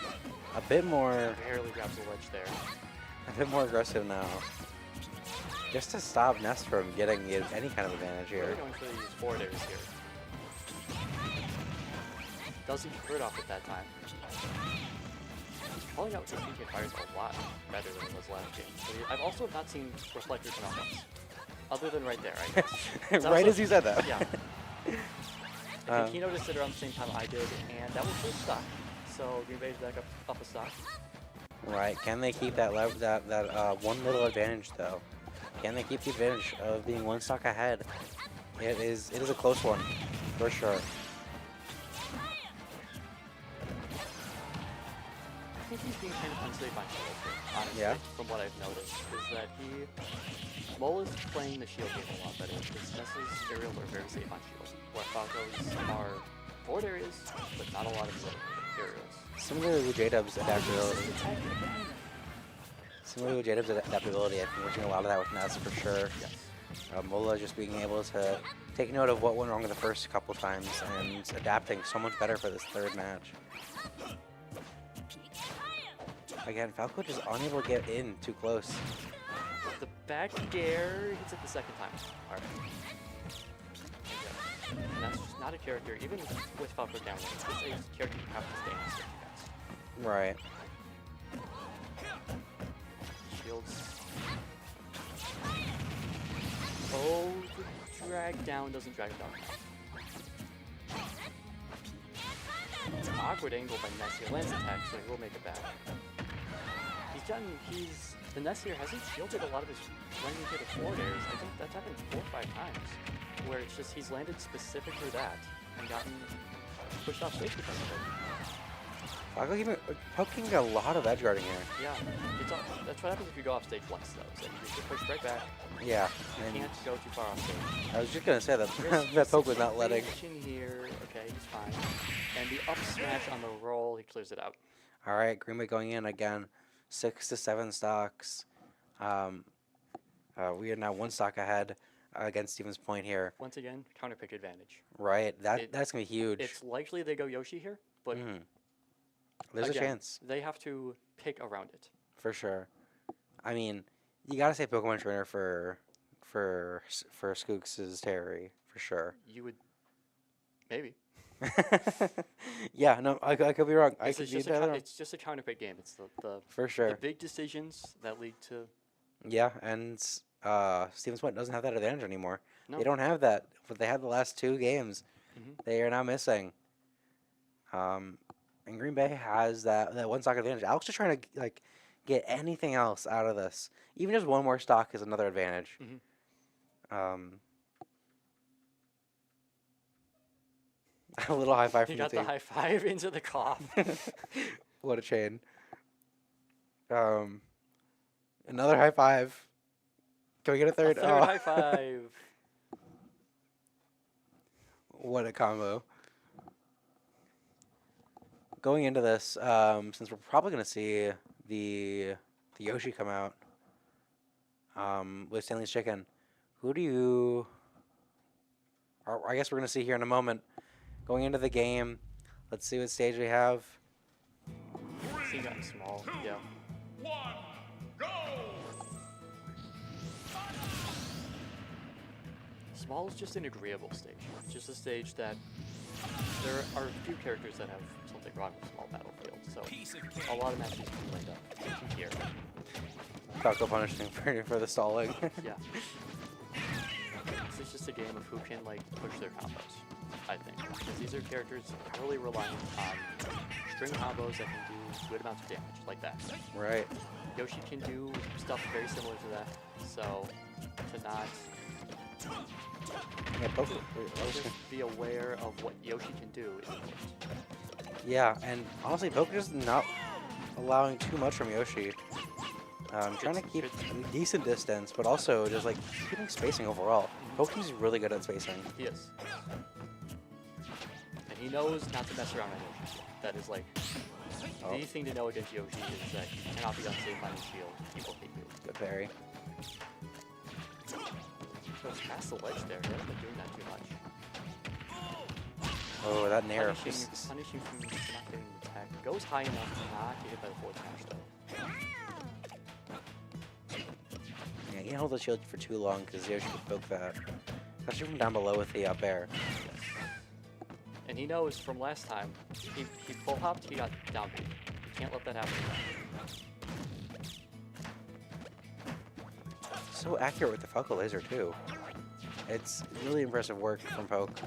a bit more, Barely grabs the ledge there. aggressive now, just to stop Nest from getting any kind of advantage Really here. going for these forward airs here. Doesn't get rid off at that time. Calling out the Jinkik fires a lot better than it was last game. But I've also not seen reflectors in offense. Other than right there, I guess. It's Right also- as you said that. Yeah. I think he noticed it around the same time I did, and that was full stock. So Green Bay's back up a stock. Right. Can they keep that one little advantage though? Can they keep the advantage of being one stock ahead? It is a close one, for sure. I think he's being kind of unsafe on shield here, honestly, Yeah? from what I've noticed, is that Mola's playing the shield game a lot better, because Ness's aerials are very safe on shield, where Falco's are forward areas, but not a lot of middle aerials. Similar to J-Dub's adaptability. Similar to J-Dub's adaptability, I think we're seeing a lot of that with Ness for sure. Yes. Mola just being able to take note of what went wrong the first couple times and adapting so much better for this third match. Again, Falco just unable to get in too close. The back air hits it the second time. Alright. And that's just not a character, even with Falco down, it's just a character you have to stay in the second guys. Right. Shields. Oh, the drag down doesn't drag down enough. It's an awkward angle by Ness here. Lands attack, so he will make it back. The Ness here hasn't shielded a lot of his landing to the forward airs. I think that's happened 4 or 5 times, where it's just he's landed specific for that and gotten pushed off stage because of it. Falco even poking a lot of edge guarding here. Yeah, that's what happens if you go off stage once, though. So you get pushed right back. Yeah. You And can't go too far off stage. I was just gonna say that There's that poke was not letting. situation here. Okay, he's fine. And the up smash on the roll, he clears it out. All right, Green Bay going in again, 6 to 7 stocks. We are now 1 stock ahead against Stevens Point here. Once again, counter pick advantage. Right, that's gonna be huge. It's likely they go Yoshi here, but There's again, a chance they have to pick around it. for sure. I mean, you gotta say Pokemon Trainer for Skooks' Terry for sure. You would maybe. Yeah, no, I could be wrong. I This could is be just entirely wrong. it's just a counter pick game. It's the For sure. big decisions that lead to Yeah, and Stevens Point doesn't have that advantage anymore. no. They don't have that. But they had the last 2 games. Mhm. They are now missing. And Green Bay has that 1 stock advantage. Alex is trying to like get anything else out of this. Even just 1 more stock is another advantage. Mhm. A little high five He from the got the team. high five into the cough. What a chain. Another high five. Can we get a A third? third Oh. high five. What a combo. Going into this, since we're probably going to see the Yoshi come out with Stanley's Chicken, who do you... Or I guess we're going to see here in a moment. Going into the game, let's see what stage we have. He got small. Yeah. 1, go! Small is just an agreeable stage. It's just a stage that there are a few characters that have something wrong with small battlefield. So Piece of cake. a lot of matches can land up here. Falco punishing for the stalling. Yeah. This is just a game of who can like push their combos, I think. Because these are characters heavily reliant on string combos that can do good amounts of damage, like that. Right. Yoshi can do stuff very similar to that. So to not Yeah, both. just be aware of what Yoshi can do is important. Yeah, and honestly, Poke is not allowing too much from Yoshi. Trying to keep a decent distance, but also just like keeping spacing overall. Poke's really good at spacing. He is. And he knows not to mess around on Yoshi. That is like the thing to know against Yoshi is that you cannot be unsafe on his shield. He will hit you. Good parry. Goes past the ledge there. He hasn't been doing that too much. Oh, that nair. Punishing from not getting the attack. Goes high enough to not get hit by the forward smash though. Yeah, you can't hold the shield for too long because Yoshi could poke that. Especially from down below with the up air. Yes. And he knows from last time, he full hopped, he got down beat. You can't let that happen again. So accurate with the Falco Laser too. It's really impressive work from Poke.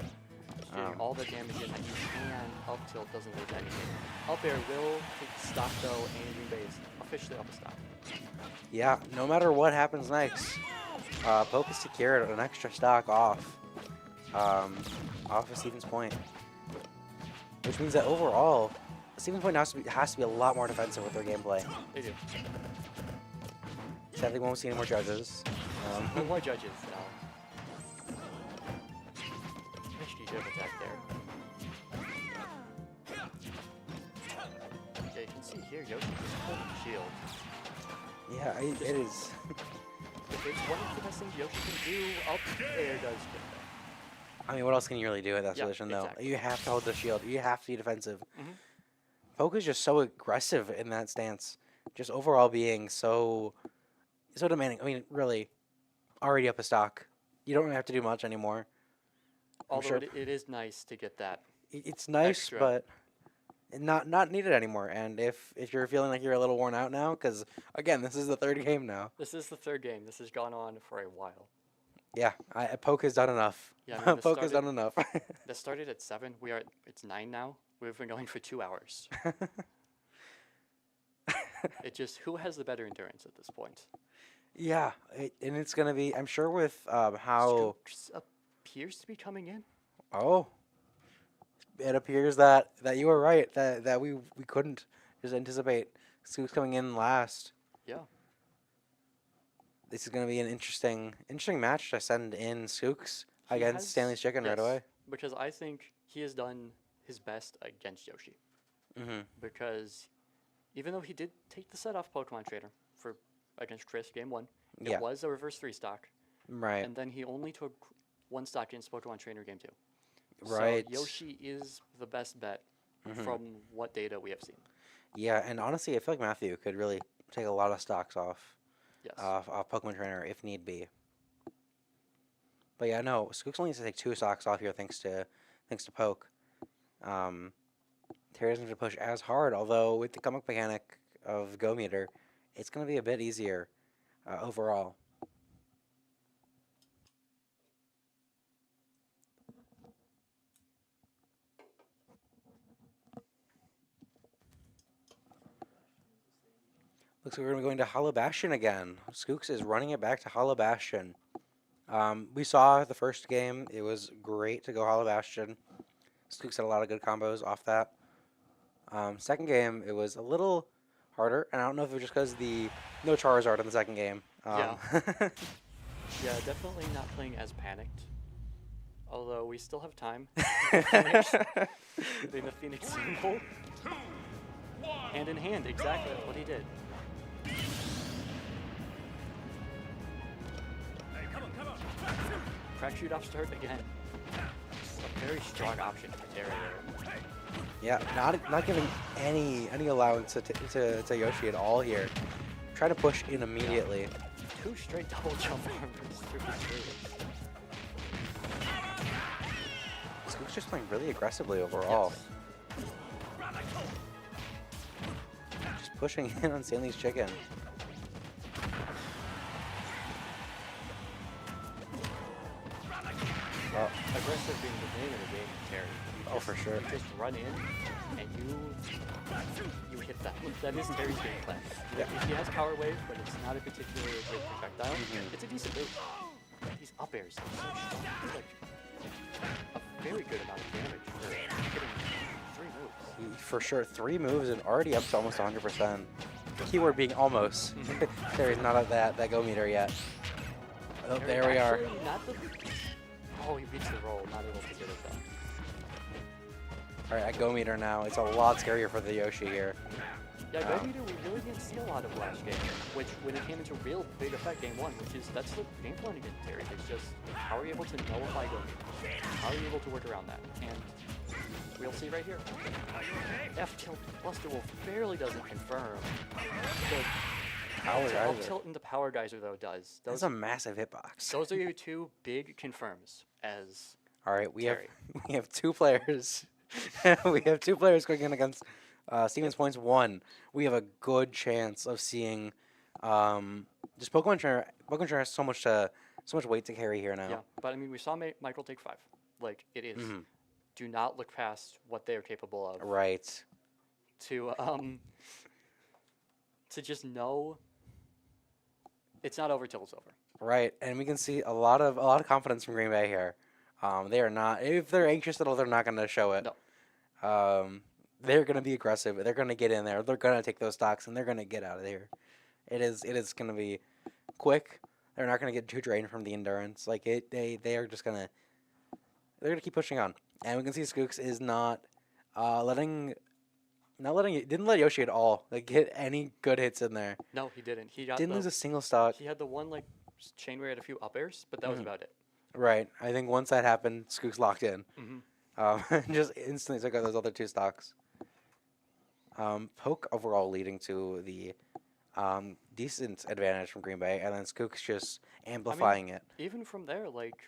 Getting all the damage in that you can up till it doesn't lose anything. Up air will take stock though and rebase officially up a stock. Yeah, no matter what happens next, Poke is secured an extra stock off of Stephen's Point. Which means that overall, Stephen's Point has to be a lot more defensive with their gameplay. They do. Sadly, we won't see any more judges. No more judges now. Nice G attack there. Yeah, you can see here Yoshi just holding the shield. Yeah, it is. If it's one of the best things Yoshi can do, up air does good. I mean, what else can you really do at that Yeah, position, though? exactly. You have to hold the shield. You have to be defensive. Mhm. Poke is just so aggressive in that stance. Just overall being so demanding. I mean, really, already up a stock. You don't really have to do much anymore. Although sure it is nice to get that. It's nice, Extra. but not needed anymore. And if you're feeling like you're a little worn out now, because again, this is the third game now. This is the third game. This has gone on for a while. Yeah, Poke has done enough. Yeah, I mean, this Poke has done started- enough. This started at 7. It's 9 now. We've been going for 2 hours. It just, who has the better endurance at this point? Yeah, and it's gonna be. I'm sure with how. Scoops appears to be coming in. Oh, it appears that you were right. That we couldn't just anticipate Scoops coming in last. Yeah. This is going to be an interesting match to send in Scooks He against has- Stanley's Chicken right yes, away. Because I think he has done his best against Yoshi. Mm-hmm. Because even though he did take the set off Pokemon Trainer against Chris game 1, it Yeah. was a reverse 3 stock. Right. And then he only took 1 stock against Pokemon Trainer game 2. Right. So Yoshi is the best bet Mhm. from what data we have seen. Yeah, and honestly, I feel like Matthew could really take a lot of stocks off Yes. off Pokemon Trainer if need be. But yeah, no, Scooks only needs to take 2 stocks off here thanks to Poke. Terry doesn't have to push as hard, although with the comic mechanic of Go Meter, it's going to be a bit easier overall. Looks like we're going to be going to Hollow Bastion again. Skooks is running it back to Hollow Bastion. We saw the first game. It was great to go Hollow Bastion. Skooks had a lot of good combos off that. Second game, it was a little harder, and I don't know if it was just because no Charizard in the second game. Yeah. Yeah, definitely not playing as panicked. Although we still have time to finish doing the Phoenix symbol. Hand in hand, exactly what he did. Crack shoot off start again. A very strong option for Terry there. Yeah, not giving any allowance to Yoshi at all here. Try to push in immediately. 2 straight double jump armors through his face. Skooks just playing really aggressively overall. Just pushing in on Stanley's Chicken. Well, Aggressive being the name of the game, Terry. Oh, for sure. You just run in and you hit that. That is Terry's game plan. Yeah. He has Power Wave, but it's not a particularly great projectile. It's a decent move. These up airs are so strong. They're like a very good amount of damage for hitting 3 moves. For sure, 3 moves and already up to almost 100%. Keyword being almost. Terry's not at that go meter yet. Oh, Terry there we are. actually not the... Oh, he beats the roll. Not able to get it though. All right, at go meter now. It's a lot scarier for the Yoshi here. Yeah, Go Meter, we really didn't see a lot of last game, which when it came into real big effect game 1, which is, that's the game plan against Terry. It's just, how are you able to nullify Go Meter? How are you able to work around that? And we'll see right here. F tilt Buster Wolf barely doesn't confirm. The Power F Geyser. tilt and the Power Geyser though does. That's a massive hitbox. Those are your 2 big confirms as All right, we Terry. have 2 players. We have 2 players going in against Stevens Points 1. We have a good chance of seeing just Pokemon Trainer. Pokemon Trainer has so much weight to carry here now. Yeah, but I mean, we saw Michael take 5. Like, it is. Do not look past what they are capable of. Right. To just know it's not over till it's over. Right, and we can see a lot of confidence from Green Bay here. They are not. If they're anxious at all, they're not going to show it. No. They're going to be aggressive. They're going to get in there. They're going to take those stocks, and they're going to get out of there. It is going to be quick. They're not going to get too drained from the endurance. Like they are just going to. They're going to keep pushing on, and we can see Skooks is not letting. Didn't let Yoshi at all. Like get any good hits in there. No, he didn't. He got Didn't lose a single stock. He had the one like chain where he had a few up airs, but that was about it. Right. I think once that happened, Skooks locked in. Just instantly took out those other 2 stocks. Poke overall leading to the decent advantage from Green Bay, and then Skooks just amplifying it. Even from there, like,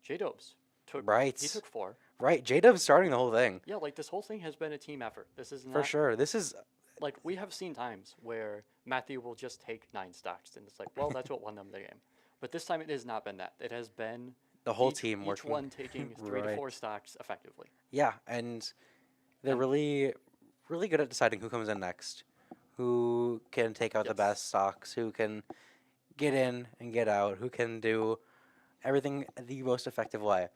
J-Dobes took. Right. He took 4. Right. J-Dub's starting the whole thing. Yeah, like this whole thing has been a team effort. This is not For sure. This is like we have seen times where Matthew will just take 9 stocks, and it's like, well, that's what won them the game. But this time it has not been that. It has been the whole team each working. one taking 3 to Right. 4 stocks effectively. Yeah, and they're really good at deciding who comes in next, who can take out the Yes. best stocks, who can get in and get out, who can do everything the most effective way.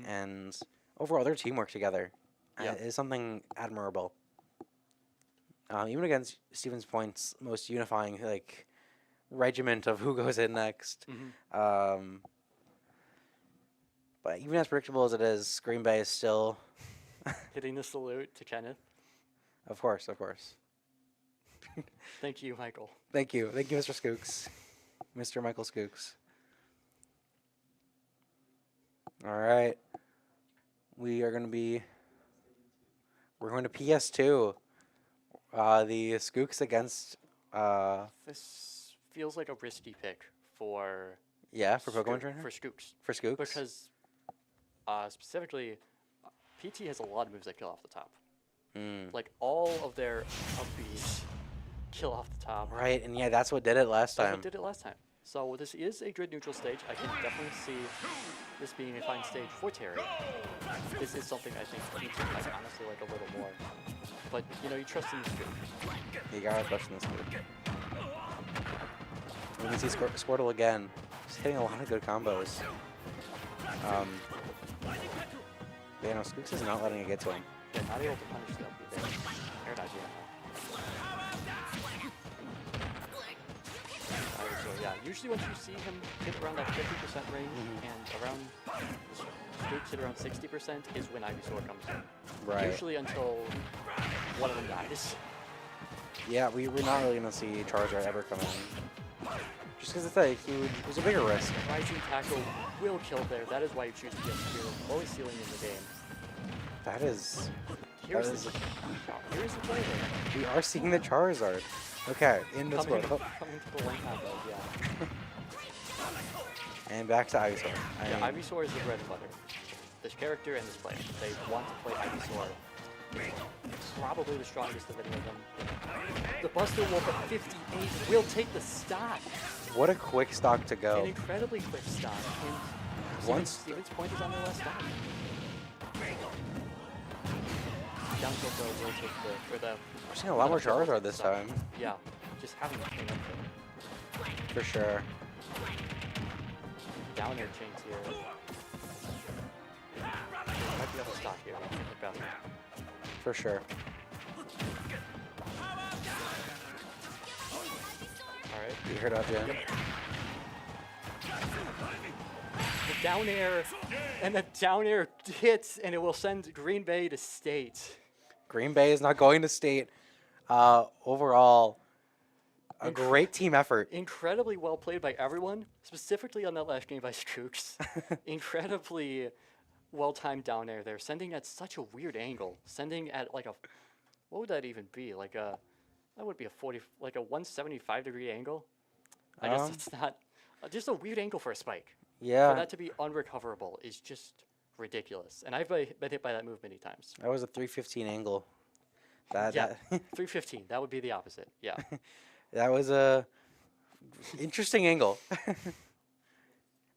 And overall, their teamwork together is something admirable. Even against Stevens Point's most unifying regiment of who goes in next. But even as predictable as it is, Green Bay is still, Hitting the salute to Kenneth. of course. Thank you, Michael. Thank you, Mr. Skooks, Mr. Michael Skooks. All right, we're going to PS2. The Skooks against This feels like a risky pick for for Pokemon Trainer for Skooks. for Skooks. Because specifically, PT has a lot of moves that kill off the top. Like all of their up Bs kill off the top. Right, and that's what did it last That's time. what did it last time. So this is a grid neutral stage. I can definitely see this being a fine stage for Terry. This is something I think PT might honestly like a little more. But you trust in the Skook. You gotta question this Skook. We can see Squirtle again. He's hitting a lot of good combos. Skooks is not letting it get to him. Yeah, not able to punish the LP there. Air dodge, so yeah, usually once you see him hit around that 50% range and around Skooks hit around 60% is when Ivysaur comes in. Right. Usually until one of them dies. Yeah, we're not really gonna see Charizard ever come in. Just because it's a bigger risk. Rising Tackle will kill there. That is why you choose PS2. Lowest ceiling in the game. That is. Here's is- the trailer. We are seeing the Charizard. Okay, into Coming Squirtle. to the one combo, yeah. And back to Ivysaur. Yeah, Ivysaur is the bread and butter. This character and this player. They want to play Ivysaur. Probably the strongest of any of them. The Buster Wolf at 58 will take the stock. What a quick stock to An go. incredibly quick stock. And Once- Stevens Point is on their last stock. down tilt though will take the We're seeing a lot more Down tilt will Charizard take this the stock. time, Yeah, just having to clean up for sure. the down air chains here. Might be able to stop here. At best. For sure. All right. You heard about Jen? The down air, and the down air hits, and it will send Green Bay to state. Green Bay is not going to state. Overall, a great team effort. Incredibly well played by everyone, specifically on that last game by Skooks. Incredibly well timed down air there, sending at such a weird angle. Sending at like a, what would that even be? Like a, that would be a 175-degree angle. I guess it's not, just a weird angle for a spike. Yeah, For that to be unrecoverable is just ridiculous. And I've been hit by that move many times. that was a 315 angle. That, Yeah, that 315. That would be the opposite. Yeah. that was a interesting angle.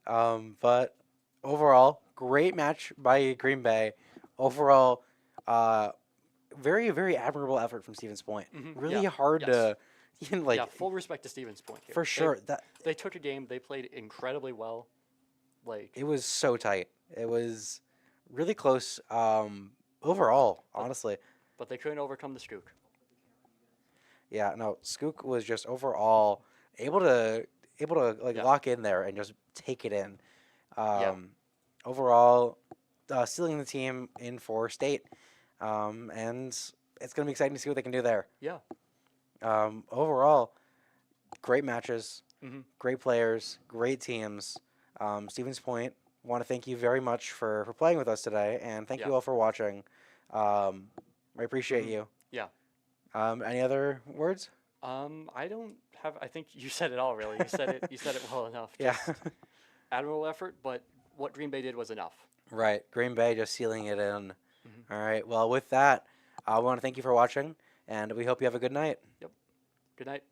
But overall, great match by Green Bay. Overall, very, very admirable effort from Stevens Point. Really Yeah, hard yes. to, even like, Yeah, full respect to Stevens Point here. for sure. They took a game. They played incredibly well. Like, It was so tight. It was really close. Overall, honestly. but they couldn't overcome the Skook. Yeah, no, Skook was just overall able to like Yeah. lock in there and just take it in. Overall, stealing the team in for state, and it's gonna be exciting to see what they can do there. Yeah. Overall, great matches, Mhm. great players, great teams. Stevens Point, want to thank you very much for playing with us today, and thank Yeah. you all for watching. I appreciate you. Yeah. Any other words? I don't have. I think you said it all. Really, you said it. You said it well enough. Yeah. Just admirable effort, but what Green Bay did was enough. Right. Green Bay just sealing it in. All right. Well, with that, I want to thank you for watching, and we hope you have a good night. Good night.